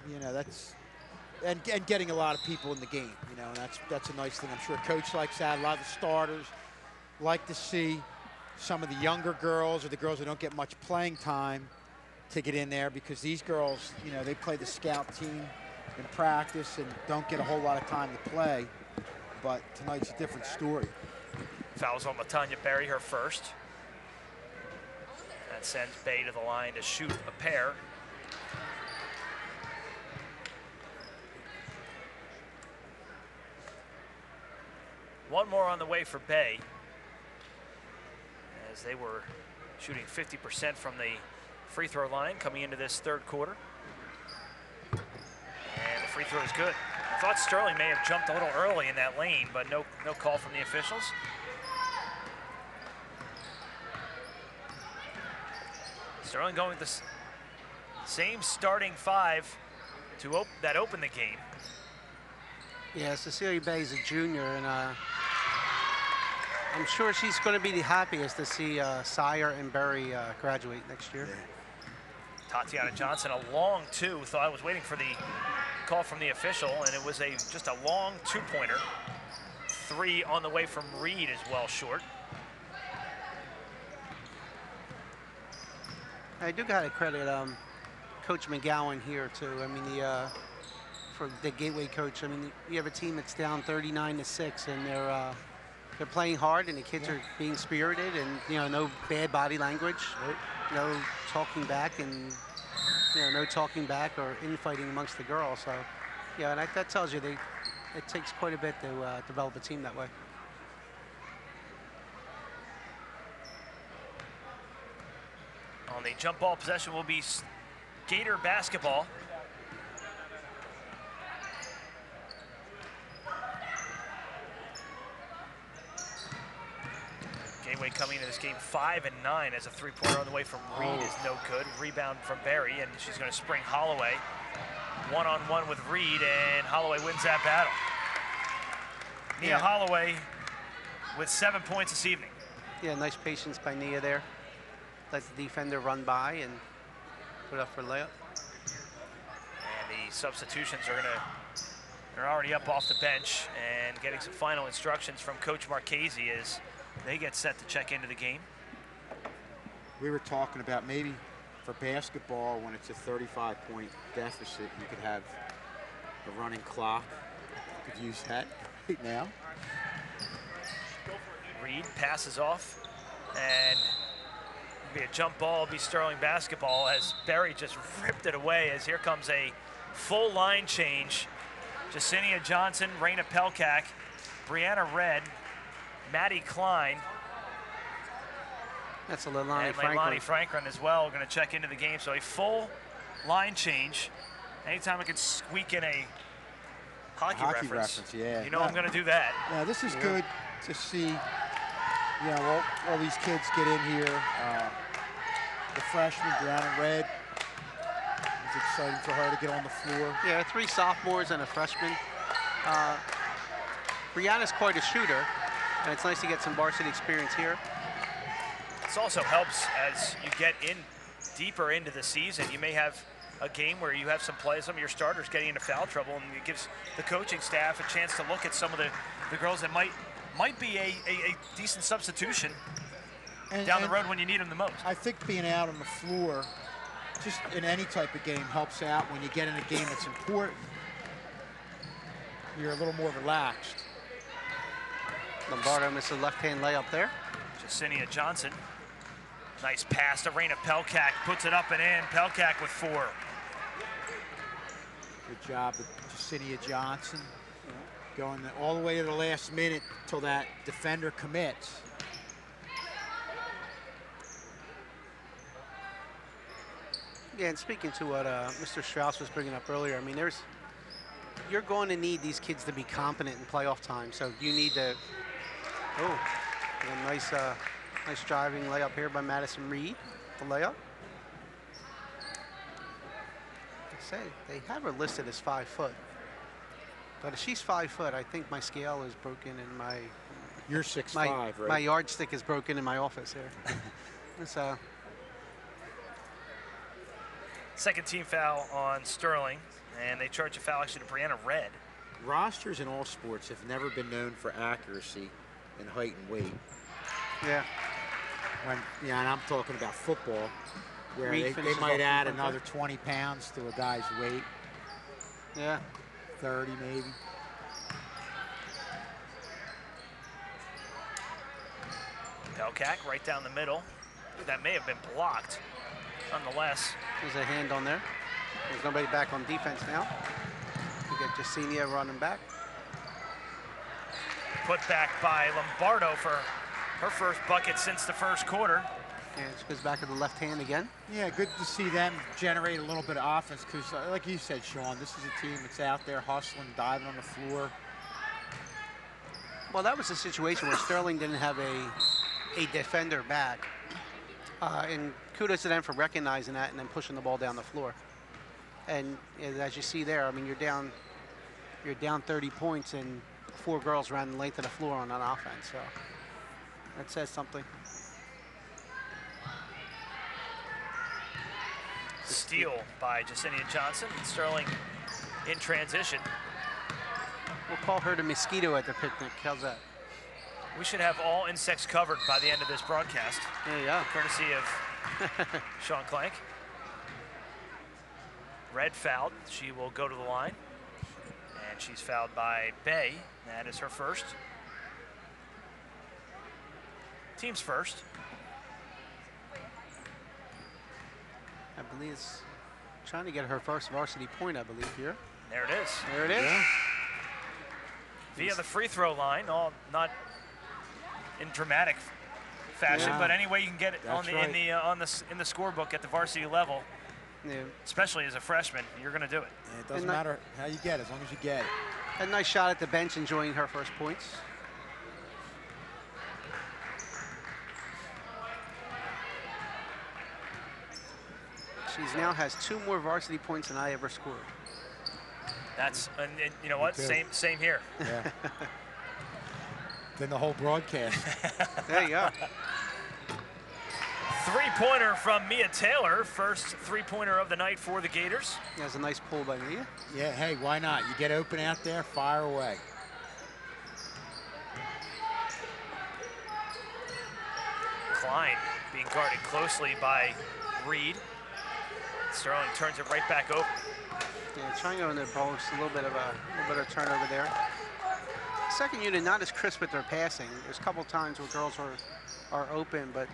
You know, that's and getting a lot of people in the game. You know, and that's a nice thing. I'm sure Coach likes that. A lot of the starters like to see some of the younger girls or the girls who don't get much playing time to get in there, because these girls, you know, they play the scout team in practice and don't get a whole lot of time to play. But tonight's a different story. Fouls on LaTanya Berry, her first. That sends Bay to the line to shoot a pair. One more on the way for Bay, as they were shooting 50% from the free throw line coming into this third quarter. And the free throw is good. I thought Sterling may have jumped a little early in that lane, but no call from the officials. Sterling going with the same starting 5 that opened the game. Yeah, Cecilia Bay is a junior, and I'm sure she's going to be the happiest to see Sire and Berry graduate next year. Yeah. Tatiana Johnson, a long 2. Thought I was waiting for the call from the official, and it was just a long 2-pointer. 3 on the way from Reed as well short. I do got to credit Coach McGowan here too. I mean, for the Gateway coach. I mean, you have a team that's down 39-6, and they're playing hard, and the kids are being spirited, and no bad body language, no talking back, and no talking back or infighting amongst the girls. So yeah, and that tells you it takes quite a bit to develop a team that way. On the jump ball possession will be Gator basketball. Gateway coming into this game 5 and 9 as a 3-pointer on the way from Reed is no good. Rebound from Berry, and she's going to spring Holloway. One-on-one with Reed, and Holloway wins that battle. Nia Holloway with 7 points this evening. Yeah, nice patience by Nia there. Let the defender run by and put up for layup. And the substitutions they're already up off the bench and getting some final instructions from Coach Marchese as they get set to check into the game. We were talking about maybe for basketball, when it's a 35-point deficit, you could have a running clock. You could use that right now. Reed passes off, and it'll be a jump ball, it'll be Sterling basketball as Berry just ripped it away as here comes a full line change. Jacinia Johnson, Raina Pelkak, Brianna Red, Maddie Klein. That's a Leilani Franklin. And Leilani Franklin as well going to check into the game. So a full line change. Anytime I can squeak in a hockey reference, yeah. You know I'm going to do that. Yeah, this is good to see. All these kids get in here. The freshman, Brianna Red. It's exciting for her to get on the floor. Yeah, 3 sophomores and a freshman. Brianna's quite a shooter, and it's nice to get some varsity experience here. This also helps as you get in deeper into the season. You may have a game where you have some your starters getting into foul trouble, and it gives the coaching staff a chance to look at some of the girls that might be a decent substitution down the road when you need them the most. I think being out on the floor, just in any type of game, helps out when you get in a game that's important. You're a little more relaxed. Lombardo misses a left-hand layup there. Jacinia Johnson. Nice pass to Raina Pelkak, puts it up and in. Pelkak with 4. Good job with Jacinia Johnson. Going all the way to the last minute till that defender commits. Yeah, and speaking to what Mr. Strauss was bringing up earlier, I mean, you're going to need these kids to be competent in playoff time. So you need to. Oh, a nice driving layup here by Madison Reed. The layup. They have her listed as 5 foot, but if she's 5 foot, I think my scale is broken and my. You're 6'5", right? My yardstick is broken in my office here. So. Second team foul on Sterling, and they charge a foul actually to Brianna Red. Rosters in all sports have never been known for accuracy in height and weight. Yeah. And I'm talking about football, where they might add another 20 pounds to a guy's weight. Yeah. 30 maybe. Pelkak right down the middle. That may have been blocked. Nonetheless. There's a hand on there. There's nobody back on defense now. We get Jacinia running back. Put back by Lombardo for her first bucket since the first quarter. And she goes back to the left hand again. Yeah, good to see them generate a little bit of offense because, like you said, Sean, this is a team that's out there hustling, diving on the floor. Well, that was a situation where Sterling didn't have a defender back. And kudos to them for recognizing that and then pushing the ball down the floor. And as you see there, I mean, you're down 30 points and 4 girls ran the length of the floor on an offense. So that says something. Steal by Jacinia Johnson. Sterling in transition. We'll call her the mosquito at the picnic. How's that? We should have all insects covered by the end of this broadcast. There you go. Courtesy of Sean Clank. Red fouled. She will go to the line. And she's fouled by Bay. That is her first. Team's first. I believe it's trying to get her first varsity point, I believe, here. There it is. There it is. Yeah. Via the free throw line, all not in dramatic fashion, Yeah. but any way you can get it That's in the scorebook at the varsity level, Yeah. especially as a freshman, you're going to do it. And it doesn't matter how you get it, as long as you get it. A nice shot at the bench, enjoying her first points. She now has 2 more varsity points than I ever scored. That's, and you know what? too. Same here. Yeah. Then the whole broadcast. There you go. Three-pointer from Mia Taylor, first three-pointer of the night for the Gators. That's a nice pull by Mia. Yeah, hey, why not? You get open out there, fire away. Klein being guarded closely by Reed. Sterling turns it right back over. Yeah, trying to go in the post, a little bit of turnover there. Second unit not as crisp with their passing. There's a couple times where girls are open, but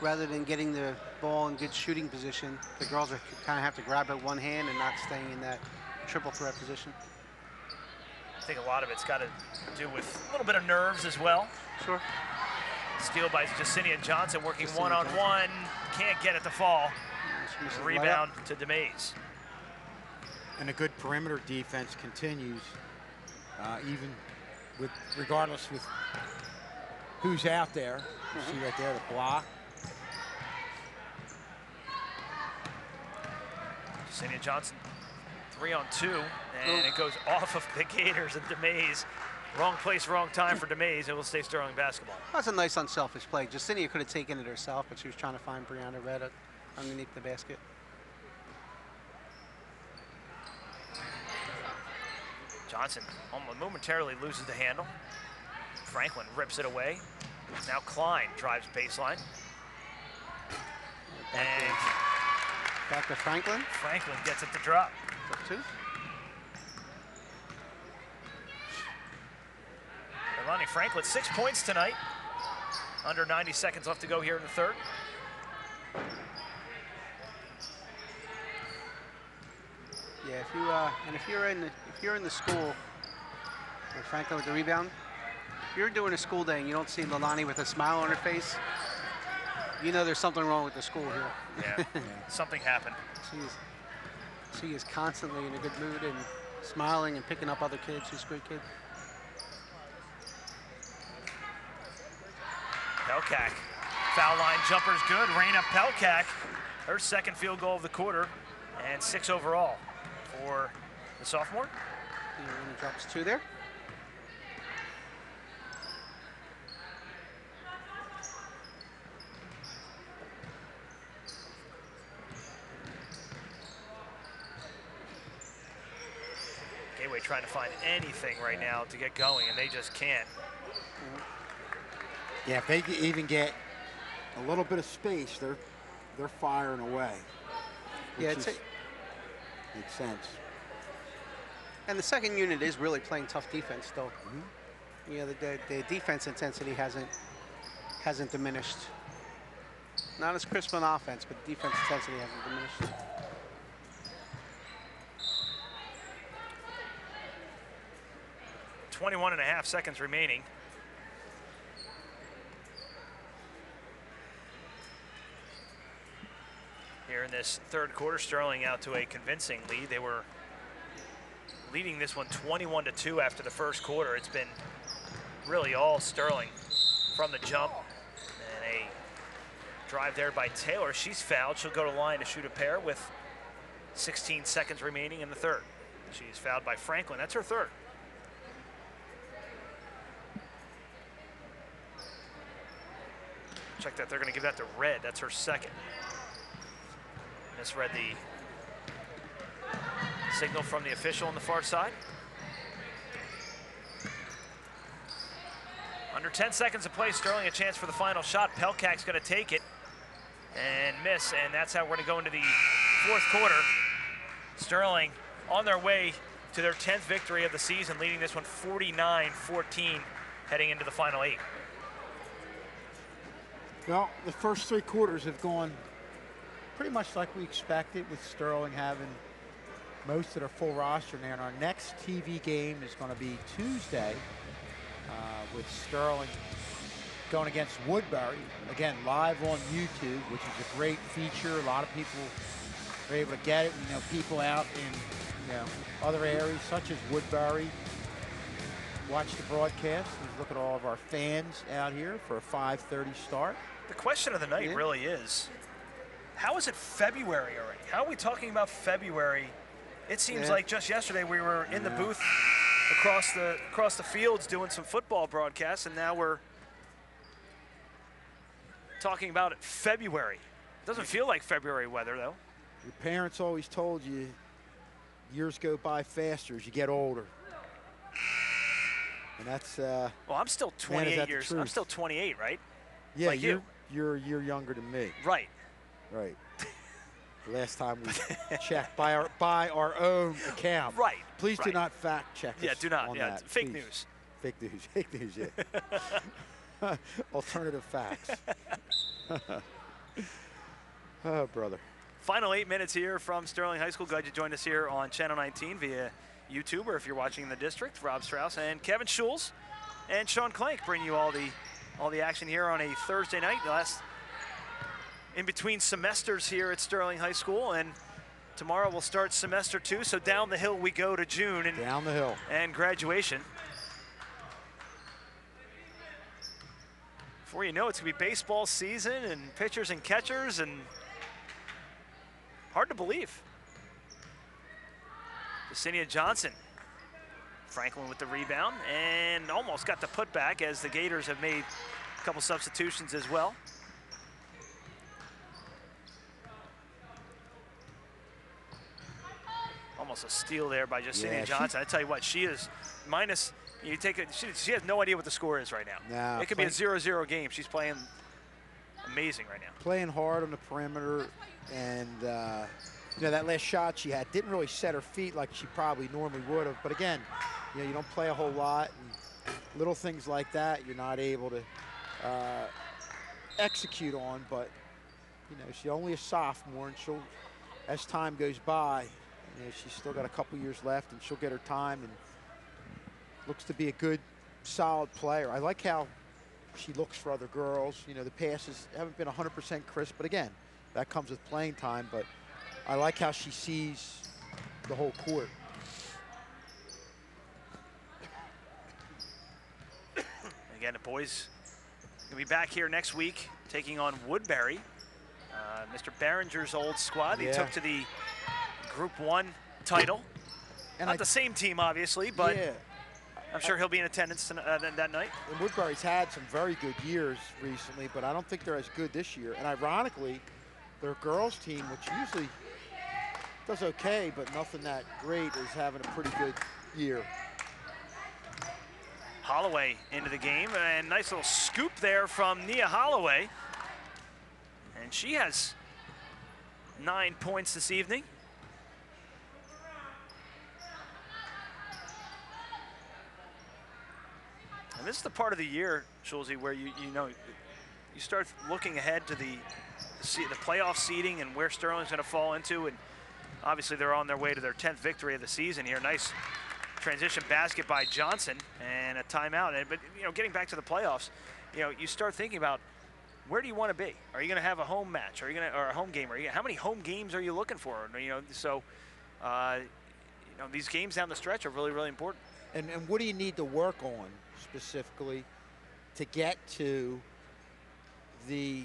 rather than getting the ball in good shooting position, the girls are kind of have to grab it one hand and not staying in that triple threat position. I think a lot of it's got to do with a little bit of nerves as well. Sure. Steal by Jacinia Johnson, working one-on-one. Can't get it to fall. Rebound to DeMays. And a good perimeter defense continues, even regardless with who's out there. You see right there the block. Jacinia Johnson, 3-on-2, and it goes off of the Gators and DeMays. Wrong place, wrong time for DeMays. It will stay Sterling basketball. That's a nice unselfish play. Jacinia could have taken it herself, but she was trying to find Brianna Red underneath the basket. Johnson almost momentarily loses the handle. Franklin rips it away. Now Klein drives baseline. And back to Franklin. Franklin gets it to drop. Two. Lonnie Franklin, 6 points tonight. Under 90 seconds left to go here in the third. Yeah, if you're in the school with Franklin with the rebound, if you're doing a school day and you don't see Leilani with a smile on her face, you know there's something wrong with the school here. Yeah, something happened. She is constantly in a good mood and smiling and picking up other kids. She's a great kid. Pelkak, foul line jumper's good. Raina Pelkak, her second field goal of the quarter, and 6 overall for the sophomore. And drops 2 there. Gateway trying to find anything right now to get going, and they just can't. Yeah, if they even get a little bit of space, they're firing away. Yeah, makes sense. And the second unit is really playing tough defense, though. You know, the defense intensity hasn't diminished. Not as crisp on offense, but defense intensity hasn't diminished. .21.5 seconds remaining. Here in this third quarter, Sterling out to a convincing lead. They were leading this one 21-2 after the first quarter. It's been really all Sterling from the jump. And a drive there by Taylor. She's fouled. She'll go to line to shoot a pair with 16 seconds remaining in the third. She's fouled by Franklin. That's her third. Check that. They're going to give that to Red. That's her second. Misread the signal from the official on the far side. Under 10 seconds to play, Sterling a chance for the final shot. Pelkak's going to take it and miss, and that's how we're going to go into the fourth quarter. Sterling on their way to their 10th victory of the season, leading this one 49-14, heading into the final 8. Well, the first 3 quarters have gone pretty much like we expected, with Sterling having most of their full roster now. And our next TV game is going to be Tuesday with Sterling going against Woodbury. Again, live on YouTube, which is a great feature. A lot of people are able to get it. You know, people out in other areas such as Woodbury watch the broadcast. We look at all of our fans out here for a 5:30 start. The question of the night really is, how is it February already? How are we talking about February? It seems like just yesterday we were in the booth across the fields doing some football broadcasts, and now we're talking about it February. It doesn't feel like February weather, though. Your parents always told you years go by faster as you get older. And that's well, I'm still 28 years. I'm still 28, right? Yeah, like you're a year younger than me. Right. Right. Last time we checked by our own account. Right. Please do not fact check us. Yeah, do not. On Yeah, that, fake please. news. Fake news. Fake news. Yeah. Alternative facts. Oh, brother. Final 8 minutes here from Sterling High School. Glad you joined us here on Channel 19 via YouTube, or if you're watching in the district, Rob Strauss and Kevin Schulz and Sean Clank bring you all the action here on a Thursday night. Last in between semesters here at Sterling High School, and tomorrow we'll start semester 2. So down the hill we go to June and down the hill and graduation. Before you know, it's gonna be baseball season and pitchers and catchers, and hard to believe. Yesenia Johnson, Franklin with the rebound, and almost got the putback as the Gators have made a couple substitutions as well. Almost a steal there by Justinian Yeah, Johnson. I tell you what, she is minus. You take it. She has no idea what the score is right now. No, it could be a 0-0 game. She's playing amazing right now. Playing hard on the perimeter, and you know, that last shot she had didn't really set her feet like she probably normally would have. But again, you know, you don't play a whole lot, and little things like that you're not able to execute on. But you know, she's only a sophomore, and she'll, as time goes by, you know, she's still got a couple years left, and she'll get her time, and looks to be a good, solid player. I like how she looks for other girls. You know, the passes haven't been 100% crisp, but again, that comes with playing time. But I like how she sees the whole court. Again, the boys will be back here next week, taking on Woodbury. Mr. Behringer's old squad. He took to the Group 1 title. And not the same team, obviously, but yeah, I'm sure he'll be in attendance that night. And Woodbury's had some very good years recently, but I don't think they're as good this year. And ironically, their girls team, which usually does okay, but nothing that great, is having a pretty good year. Holloway into the game, and nice little scoop there from Nia Holloway. And she has 9 points this evening. And this is the part of the year, Schulze, where you start looking ahead to the playoff seeding and where Sterling's going to fall into. And obviously they're on their way to their 10th victory of the season here. Nice transition basket by Johnson and a timeout. But you know, getting back to the playoffs, you know, you start thinking about, where do you want to be? Are you going to have a home match? Are you going to, or a home game? How many home games are you looking for? You know, so you know, these games down the stretch are really, really important. And what do you need to work on specifically to get to the,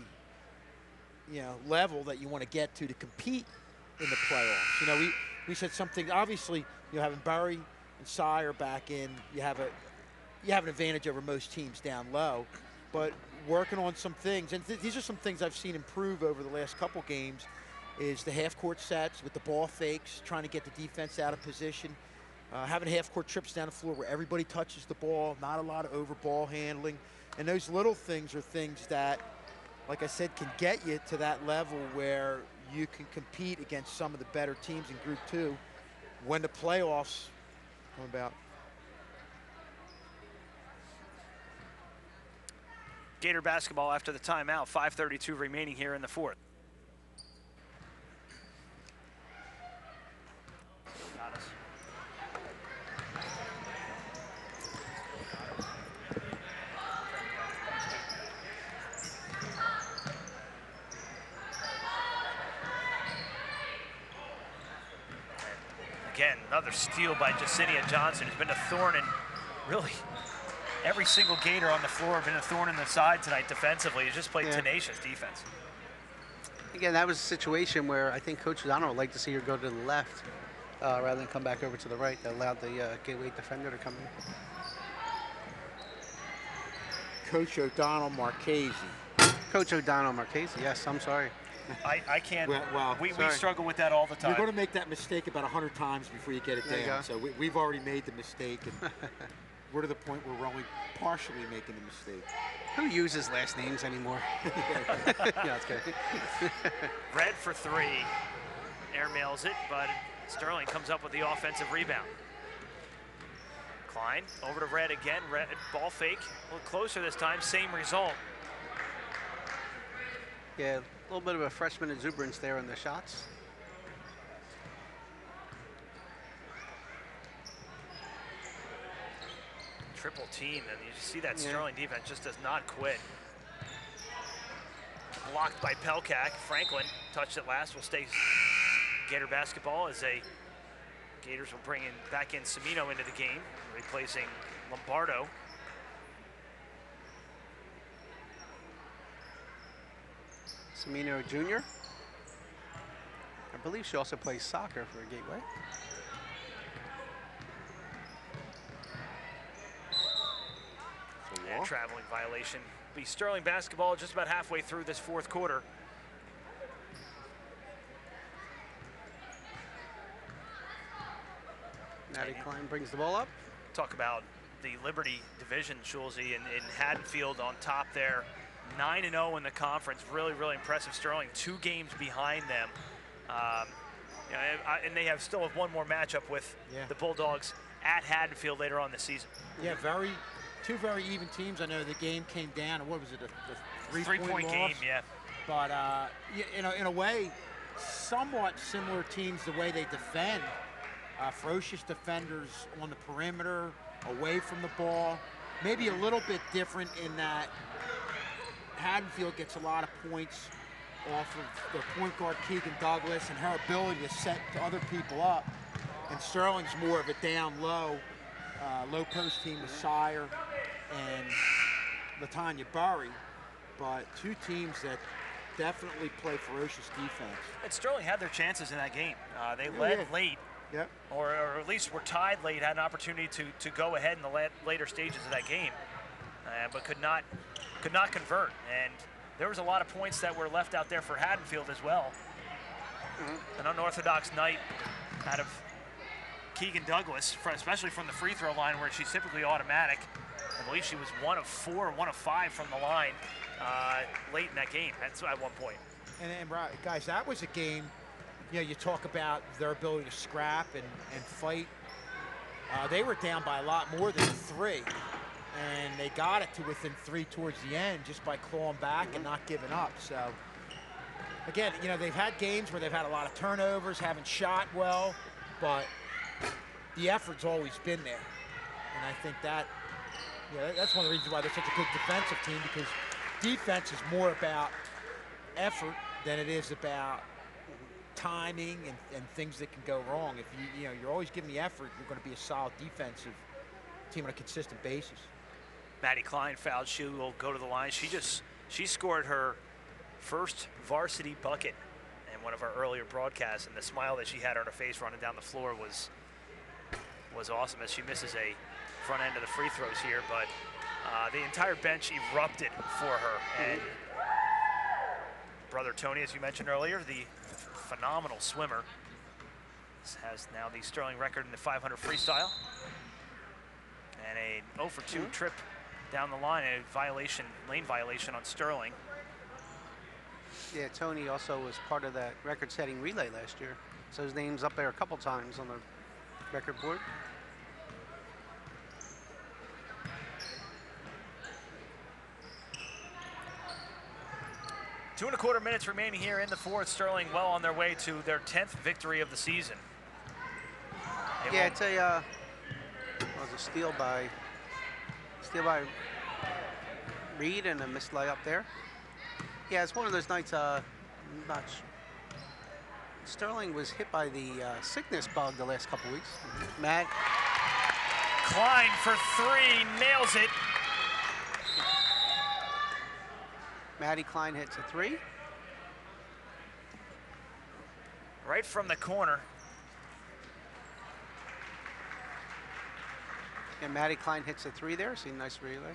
you know, level that you want to get to compete in the playoffs? You know, we said something. Obviously, you know, having Barry and Sire back in, you have an advantage over most teams down low. But working on some things, and these are some things I've seen improve over the last couple games, is the half-court sets with the ball fakes, trying to get the defense out of position, having half-court trips down the floor where everybody touches the ball, not a lot of over-ball handling. And those little things are things that, like I said, can get you to that level where you can compete against some of the better teams in Group 2 when the playoffs come about. Gator basketball after the timeout, 5:32 remaining here in the fourth. Again, another steal by Justinian Johnson, who's been a thorn in really every single Gator on the floor, been a thorn in the side tonight defensively. He's just played tenacious defense. Again, that was a situation where I think Coach O'Donnell would like to see her go to the left rather than come back over to the right. That allowed the Gateway defender to come in. Coach O'Donnell Marchese. Coach O'Donnell Marchese, yes, I'm sorry. I can't, well, we struggle with that all the time. You're going to make that mistake about 100 times before you get it down. So we've already made the mistake. And we're to the point where we're only partially making the mistake. Who uses last names anymore? Yeah, it's good. Red for three. Airmails it, but Sterling comes up with the offensive rebound. Klein over to Red again. Red ball fake. A little closer this time. Same result. Yeah, a little bit of a freshman exuberance there on the shots. Triple team, and you see that Sterling defense just does not quit. Blocked by Pelkak. Franklin touched it last. Will stay Gator basketball as Gators will bring back in Semino into the game, replacing Lombardo. Semino Jr. I believe she also plays soccer for Gateway. And traveling violation. Be Sterling basketball just about halfway through this fourth quarter. Maddie Klein brings the ball up. Talk about the Liberty Division, Schulze, and Haddonfield on top there. 9-0 in the conference. Really, really impressive. Sterling 2 games behind them. You know, and they still have one more matchup with the Bulldogs at Haddonfield later on this season. Yeah, two very even teams. I know the game came down. What was it? A three-point game, loss? yeah. But in a way, somewhat similar teams the way they defend. Ferocious defenders on the perimeter, away from the ball. Maybe a little bit different in that Haddonfield gets a lot of points off of their point guard Keegan Douglas and her ability to set to other people up. And Sterling's more of a down low post team with Sire and LaTanya Burry. But 2 teams that definitely play ferocious defense. And Sterling had their chances in that game. They led late. Yep. Or at least were tied late, had an opportunity to go ahead in the later stages of that game, but could not convert. And there was a lot of points that were left out there for Haddonfield as well. An unorthodox night out of Keegan Douglas, especially from the free throw line where she's typically automatic. I believe she was 1 of 4, 1 of 5 from the line late in that game. That's at one point. And guys, that was a game. You know, you talk about their ability to scrap and fight. They were down by a lot more than 3, and they got it to within 3 towards the end just by clawing back and not giving up. So, again, you know, they've had games where they've had a lot of turnovers, haven't shot well, but the effort's always been there. And I think that, that's one of the reasons why they're such a good defensive team, because defense is more about effort than it is about timing and things that can go wrong. If you're always giving the effort, you're going to be a solid defensive team on a consistent basis. Maddie Klein fouled. She will go to the line. She scored her first varsity bucket in one of our earlier broadcasts, and the smile that she had on her face running down the floor was awesome as she misses a front end of the free throws here. But the entire bench erupted for her. And brother Tony, as you mentioned earlier, the phenomenal swimmer, has now the Sterling record in the 500 freestyle, and a 0 for 2 trip down the line, a lane violation on Sterling. Yeah, Tony also was part of that record-setting relay last year, so his name's up there a couple times on the record board. Two and a quarter minutes remaining here in the fourth. Sterling well on their way to their 10th victory of the season. Yeah, it's a steal by Reed and a missed layup there. Yeah, it's one of those nights. Sterling was hit by the sickness bug the last couple weeks. Matt Klein for 3, nails it. Maddie Klein hits a 3. Right from the corner. And Maddie Klein hits a 3 there. See, nice relay.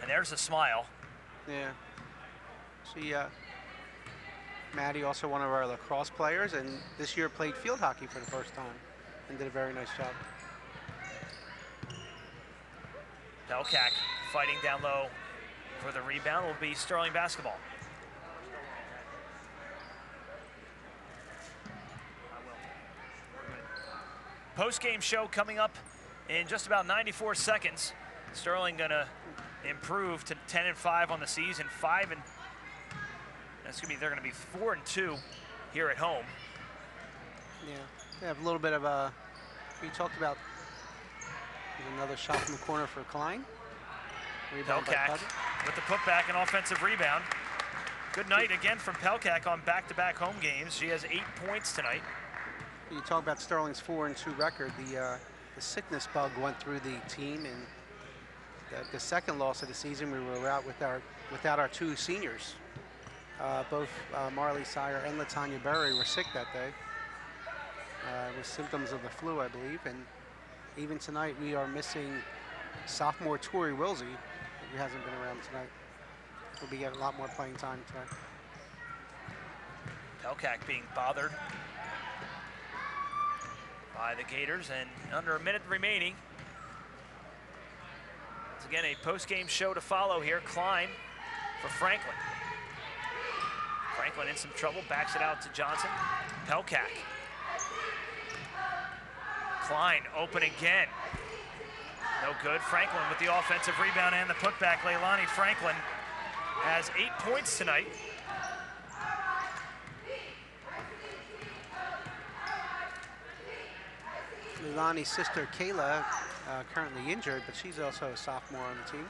And there's a smile. Yeah. She, Maddie, also one of our lacrosse players, and this year played field hockey for the first time and did a very nice job. Pelkak fighting down low for the rebound. Will be Sterling basketball. Post-game show coming up in just about 94 seconds. Sterling gonna improve to 10-5 on the season, they're gonna be 4-2 here at home. Yeah, they have a little bit of a. We talked about another shot from the corner for Klein. Pelkak with the putback and offensive rebound. Good night again from Pelkak on back-to-back home games. She has 8 points tonight. You talk about Sterling's 4-2 record. The sickness bug went through the team, and the second loss of the season, we were out without our 2 seniors. Both Marley Sire and LaTanya Berry were sick that day with symptoms of the flu, I believe. And even tonight, we are missing sophomore Tori Wilsey, who hasn't been around tonight. We'll be getting a lot more playing time tonight. Pelkak being bothered. by the Gators, and under a minute remaining. Once again, a post-game show to follow here. Klein for Franklin. Franklin in some trouble, backs it out to Johnson. Pelkak. Klein open again. No good. Franklin with the offensive rebound and the putback. Leilani Franklin has 8 points tonight. Leilani's sister Kayla currently injured, but she's also a sophomore on the team.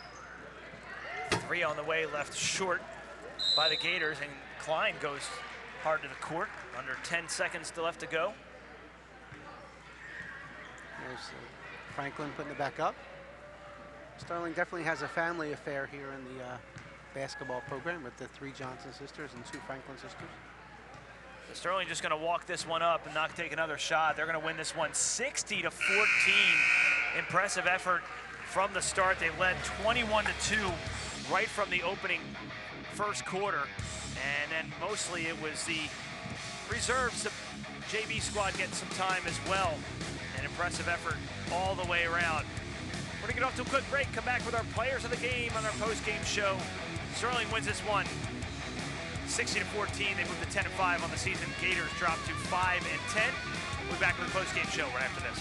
3 on the way, left short by the Gators, and Klein goes hard to the court. Under 10 seconds left to go. There's Franklin putting it back up. Sterling definitely has a family affair here in the basketball program with the 3 Johnson sisters and 2 Franklin sisters. Sterling just going to walk this one up and not take another shot. They're going to win this one 60-14. Impressive effort from the start. They led 21-2 right from the opening first quarter. And then mostly it was the reserves, the JV squad getting some time as well. An impressive effort all the way around. We're going to get off to a quick break. Come back with our players of the game on our post-game show. Sterling wins this one 60-14. They move to 10-5 on the season. Gators drop to 5-10. We'll be back with the post-game show right after this.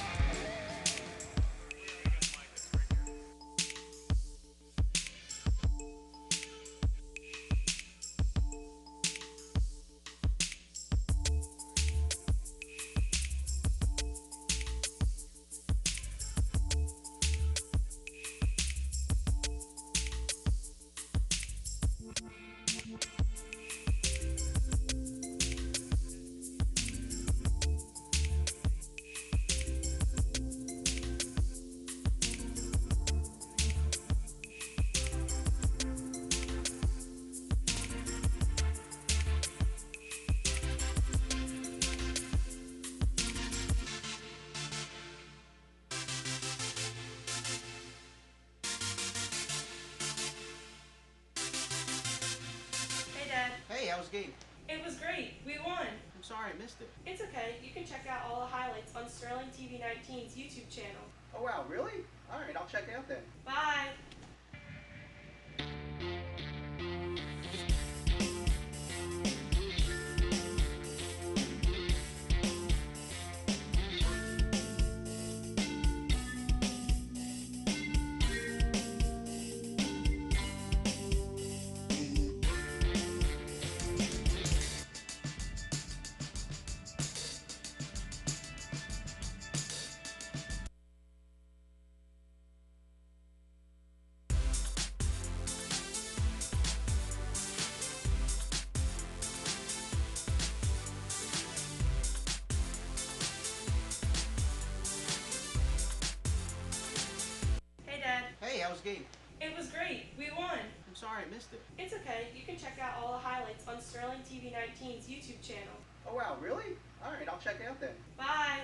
How was the game? It was great. We won. I'm sorry I missed it. It's okay. You can check out all the highlights on Sterling TV 19's YouTube channel. Oh, wow, really? All right, I'll check it out then. Bye. How was the game? It was great. We won. I'm sorry I missed it. It's okay. You can check out all the highlights on Sterling TV 19's YouTube channel. Oh, wow, really? All right, I'll check it out then. Bye.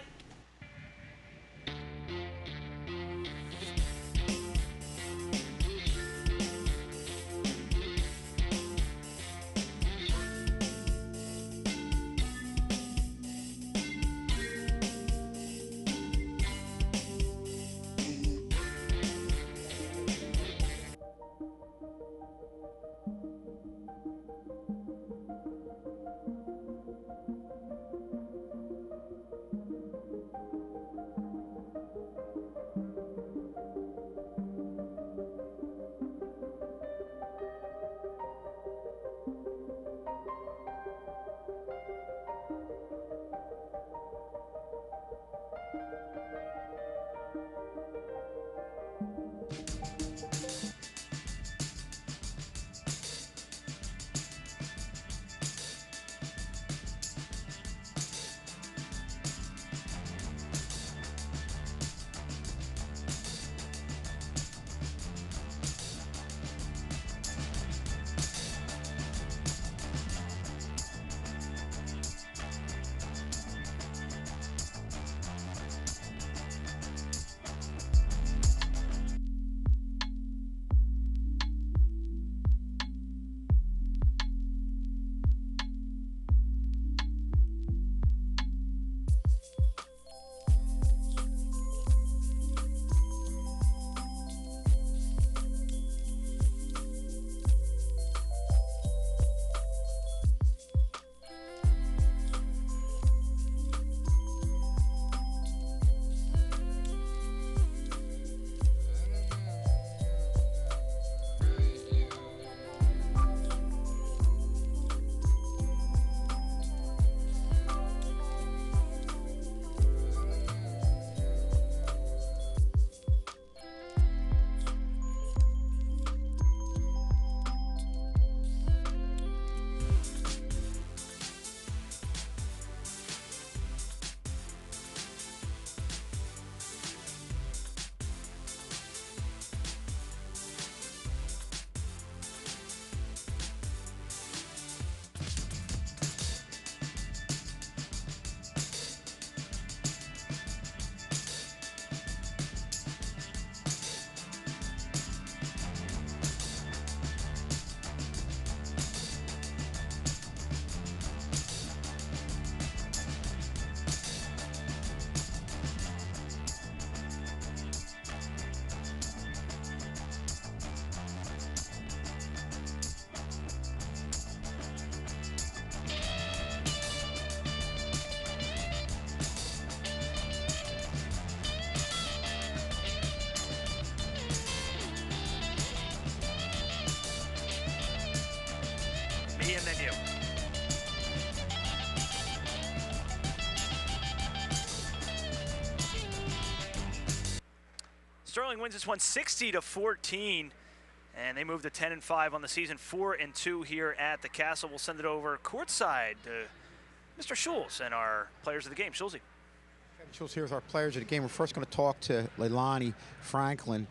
he and then you. Sterling wins this one 60-14, and they move to 10-5 on the season, 4-2 here at the Castle. We'll send it over courtside to Mr. Schulz and our players of the game. Schulze. Kevin Schulz here with our players of the game. We're first going to talk to Leilani Franklin.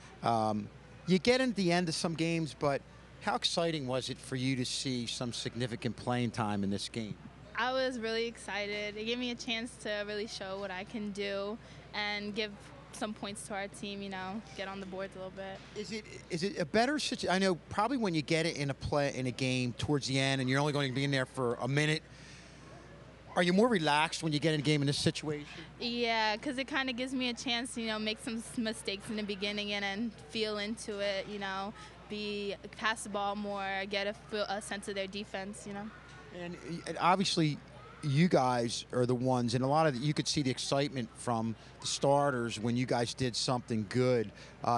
You get into the end of some games, but how exciting was it for you to see some significant playing time in this game? I was really excited. It gave me a chance to really show what I can do and give some points to our team, you know, get on the boards a little bit. Is it a better situation? I know probably when you get it in a game towards the end and you're only going to be in there for a minute, are you more relaxed when you get in a game in this situation? Yeah, because it kind of gives me a chance to, you know, make some mistakes in the beginning and then feel into it, you know, pass the ball more, get a sense of their defense, you know. And obviously, you guys are the ones, and a lot of you could see the excitement from the starters when you guys did something good.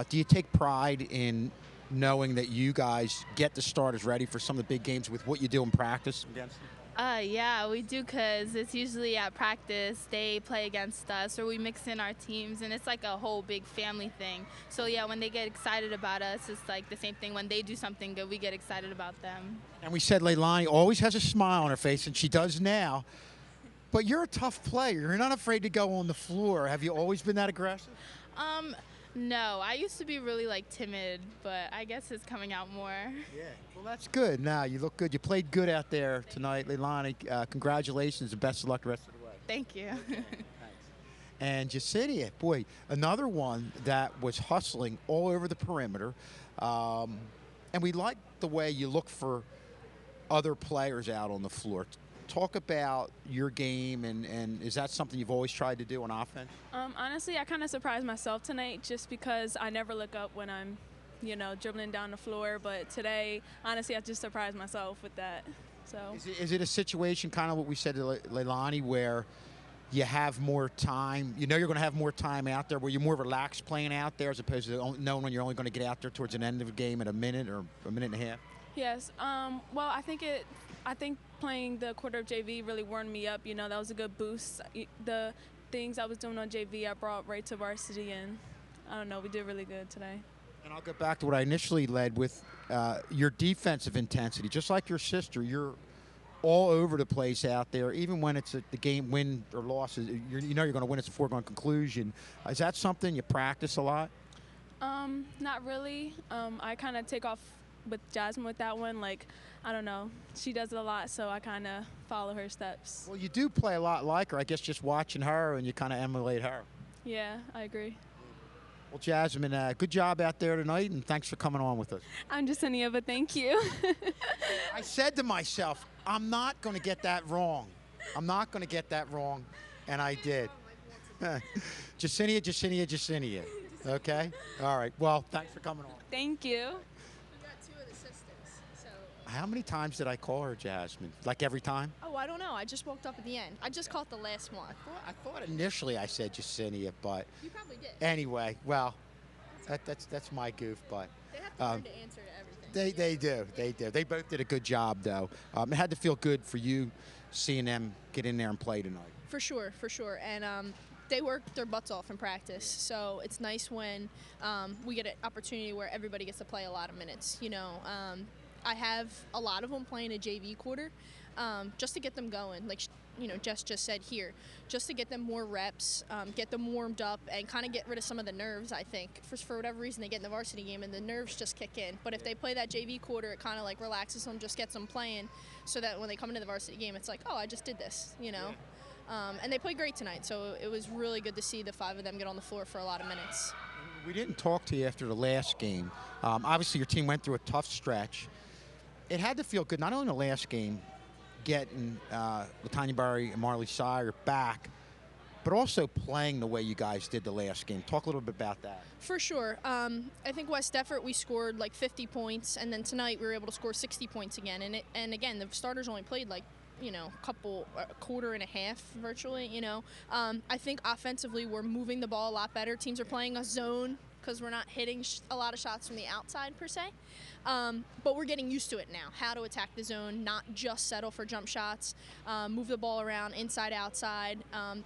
Do you take pride in knowing that you guys get the starters ready for some of the big games with what you do in practice against them? Yeah, we do, because it's usually at practice they play against us or we mix in our teams, and it's like a whole big family thing. So yeah, when they get excited about us, it's like the same thing. When they do something good, we get excited about them. And we said Leilani always has a smile on her face, and she does now. But you're a tough player. You're not afraid to go on the floor. Have you always been that aggressive? No, I used to be really like timid, but I guess it's coming out more. Yeah, well that's good. Now you look good. You played good out there tonight, Leilani. Congratulations and best of luck the rest of the way. Thank you. Thanks. And Yesenia, boy, another one that was hustling all over the perimeter. And we like the way you look for other players out on the floor. Talk about your game, and is that something you've always tried to do on offense? Honestly, I kind of surprised myself tonight just because I never look up when I'm, you know, dribbling down the floor. But today, honestly, I just surprised myself with that. So is it a situation, kind of what we said to Leilani, where you have more time? You know you're going to have more time out there, where you're more relaxed playing out there as opposed to knowing when you're only going to get out there towards an end of a game in a minute or a minute and a half? Yes. Well, I think playing the quarter of JV really warmed me up. You know, that was a good boost. The things I was doing on JV, I brought right to varsity, and I don't know, we did really good today. And I'll go back to what I initially led with, your defensive intensity. Just like your sister, you're all over the place out there, even when it's the game win or loss. You know you're going to win. It's a foregone conclusion. Is that something you practice a lot? Not really. I kind of take off with Jasmine with that one. Like, I don't know, she does it a lot, so I kind of follow her steps. Well, you do play a lot like her. I guess just watching her and you kind of emulate her. Yeah, I agree. Well, Jasmine, good job out there tonight, and thanks for coming on with us. I'm Jasenia, but thank you. I said to myself, I'm not going to get that wrong. I'm not going to get that wrong, and I did. Jasenia. Okay? All right. Well, thanks for coming on. Thank you. How many times did I call her Jasmine? Like every time? Oh, I don't know. I just woke up at the end. I just caught the last one. I thought initially I said Yesenia, but you probably did. Anyway, well, that's my goof, but they have to learn to answer to everything. They do. They both did a good job, though. It had to feel good for you seeing them get in there and play tonight. For sure. And they worked their butts off in practice, so it's nice when we get an opportunity where everybody gets to play a lot of minutes. You know. I have a lot of them playing a JV quarter just to get them going. Like, you know, Jess just said here, just to get them more reps, get them warmed up, and kind of get rid of some of the nerves, I think. For whatever reason, they get in the varsity game, and the nerves just kick in. But if they play that JV quarter, it kind of, like, relaxes them, just gets them playing, so that when they come into the varsity game, it's like, oh, I just did this, you know. And they played great tonight, so it was really good to see the 5 of them get on the floor for a lot of minutes. We didn't talk to you after the last game. Obviously, your team went through a tough stretch. It had to feel good, not only in the last game, getting Latanya Barry and Marley Sire back, but also playing the way you guys did the last game. Talk a little bit about that. For sure. I think West Effort, we scored like 50 points, and then tonight we were able to score 60 points again. And again, the starters only played like, you know, a quarter and a half virtually, you know. I think offensively we're moving the ball a lot better. Teams are playing a zone because we're not hitting a lot of shots from the outside per se. But we're getting used to it now, how to attack the zone, not just settle for jump shots, move the ball around inside, outside,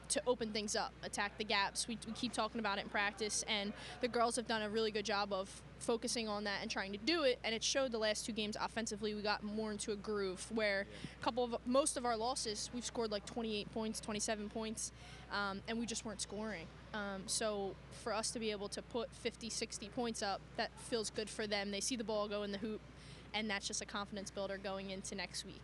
to open things up, attack the gaps. We keep talking about it in practice, and the girls have done a really good job of focusing on that and trying to do it, and it showed the last 2 games offensively. We got more into a groove where most of our losses, we've scored like 28 points, 27 points, and we just weren't scoring. So for us to be able to put 50, 60 points up, that feels good for them. They see the ball go in the hoop, and that's just a confidence builder going into next week.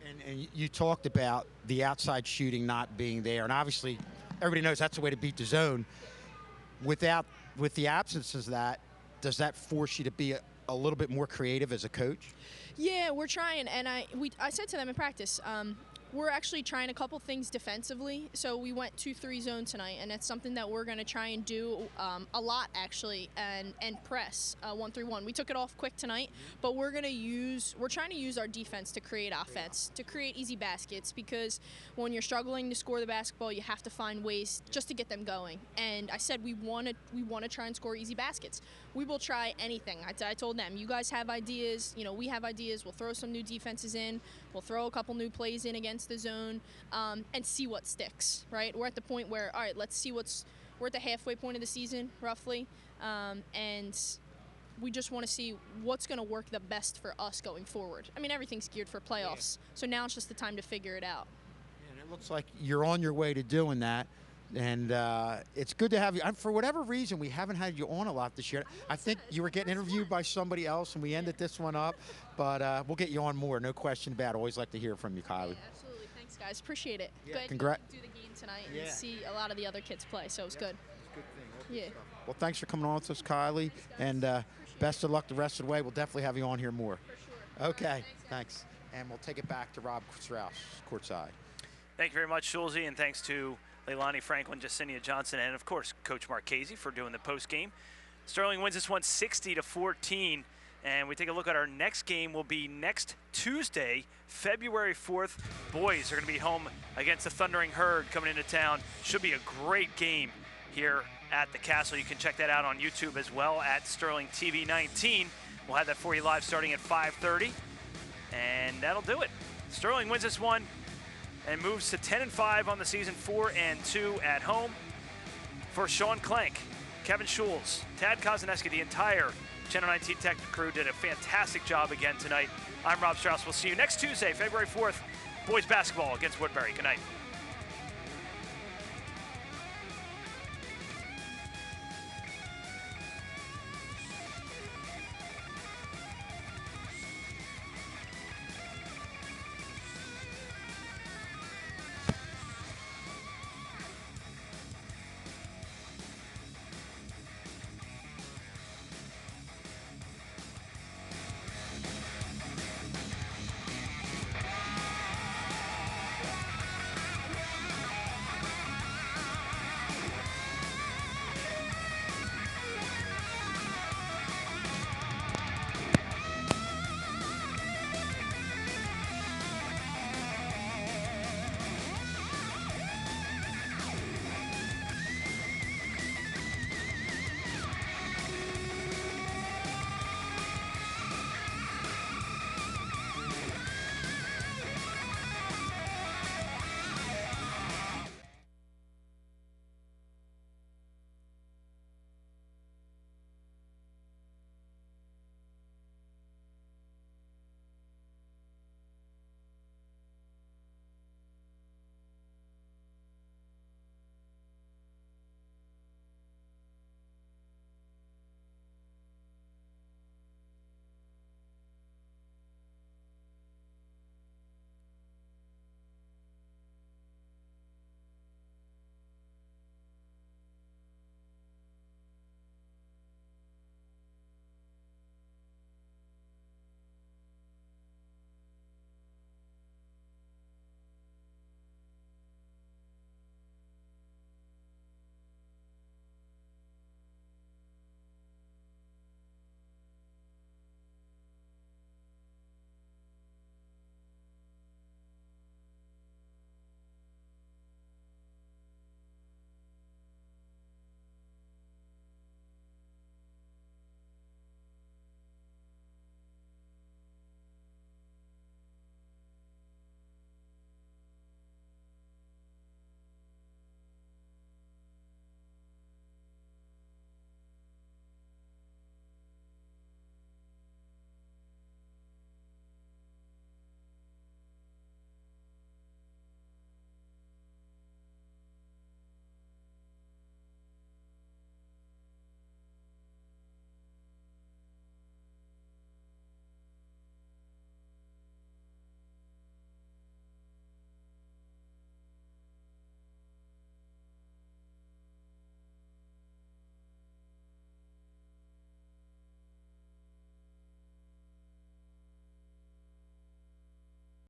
And you talked about the outside shooting not being there, and obviously everybody knows that's the way to beat the zone. With the absence of that, does that force you to be a little bit more creative as a coach? Yeah, we're trying, and I said to them in practice, we're actually trying a couple things defensively. So we went 2-3 zone tonight, and that's something that we're going to try and do a lot actually, and press 1-3-1. We took it off quick tonight, but we're trying to use our defense to create offense, to create easy baskets, because when you're struggling to score the basketball, you have to find ways just to get them going. And I said we want to try and score easy baskets. We will try anything. I told them, you guys have ideas, we have ideas. We'll throw some new defenses in. We'll throw a couple new plays in against the zone, and see what sticks, right? We're at the point where, all right, let's see we're at the halfway point of the season, roughly, and we just want to see what's going to work the best for us going forward. I mean, everything's geared for playoffs, so now it's just the time to figure it out. And it looks like you're on your way to doing that. And it's good to have you. For whatever reason, we haven't had you on a lot this year. I think you were getting interviewed by somebody else, and we ended this one up. But we'll get you on more, no question about it. Always like to hear from you, Kylie. Yeah, absolutely. Thanks, guys. Appreciate it. Yeah, Good to do the game tonight and see a lot of the other kids play, so it was good. It's a good thing. Yeah. Well, thanks for coming on with us, Kylie. And best of luck the rest of the way. We'll definitely have you on here more. For sure. Okay, thanks. And we'll take it back to Rob Strauss, courtside. Thank you very much, Schulze, and thanks to Leilani Franklin, Jacinia Johnson, and of course, Coach Mark Casey for doing the post game. Sterling wins this one 60-14, and we take a look at our next game. Will be next Tuesday, February 4th. Boys are going to be home against the Thundering Herd coming into town. Should be a great game here at the Castle. You can check that out on YouTube as well at Sterling TV 19. We'll have that for you live starting at 5:30, and that'll do it. Sterling wins this one and moves to 10-5 on the season, 4-2 at home. For Sean Clank, Kevin Schulz, Tad Kozaneski, the entire Channel 19 Tech crew did a fantastic job again tonight. I'm Rob Strauss. We'll see you next Tuesday, February 4th, boys basketball against Woodbury. Good night.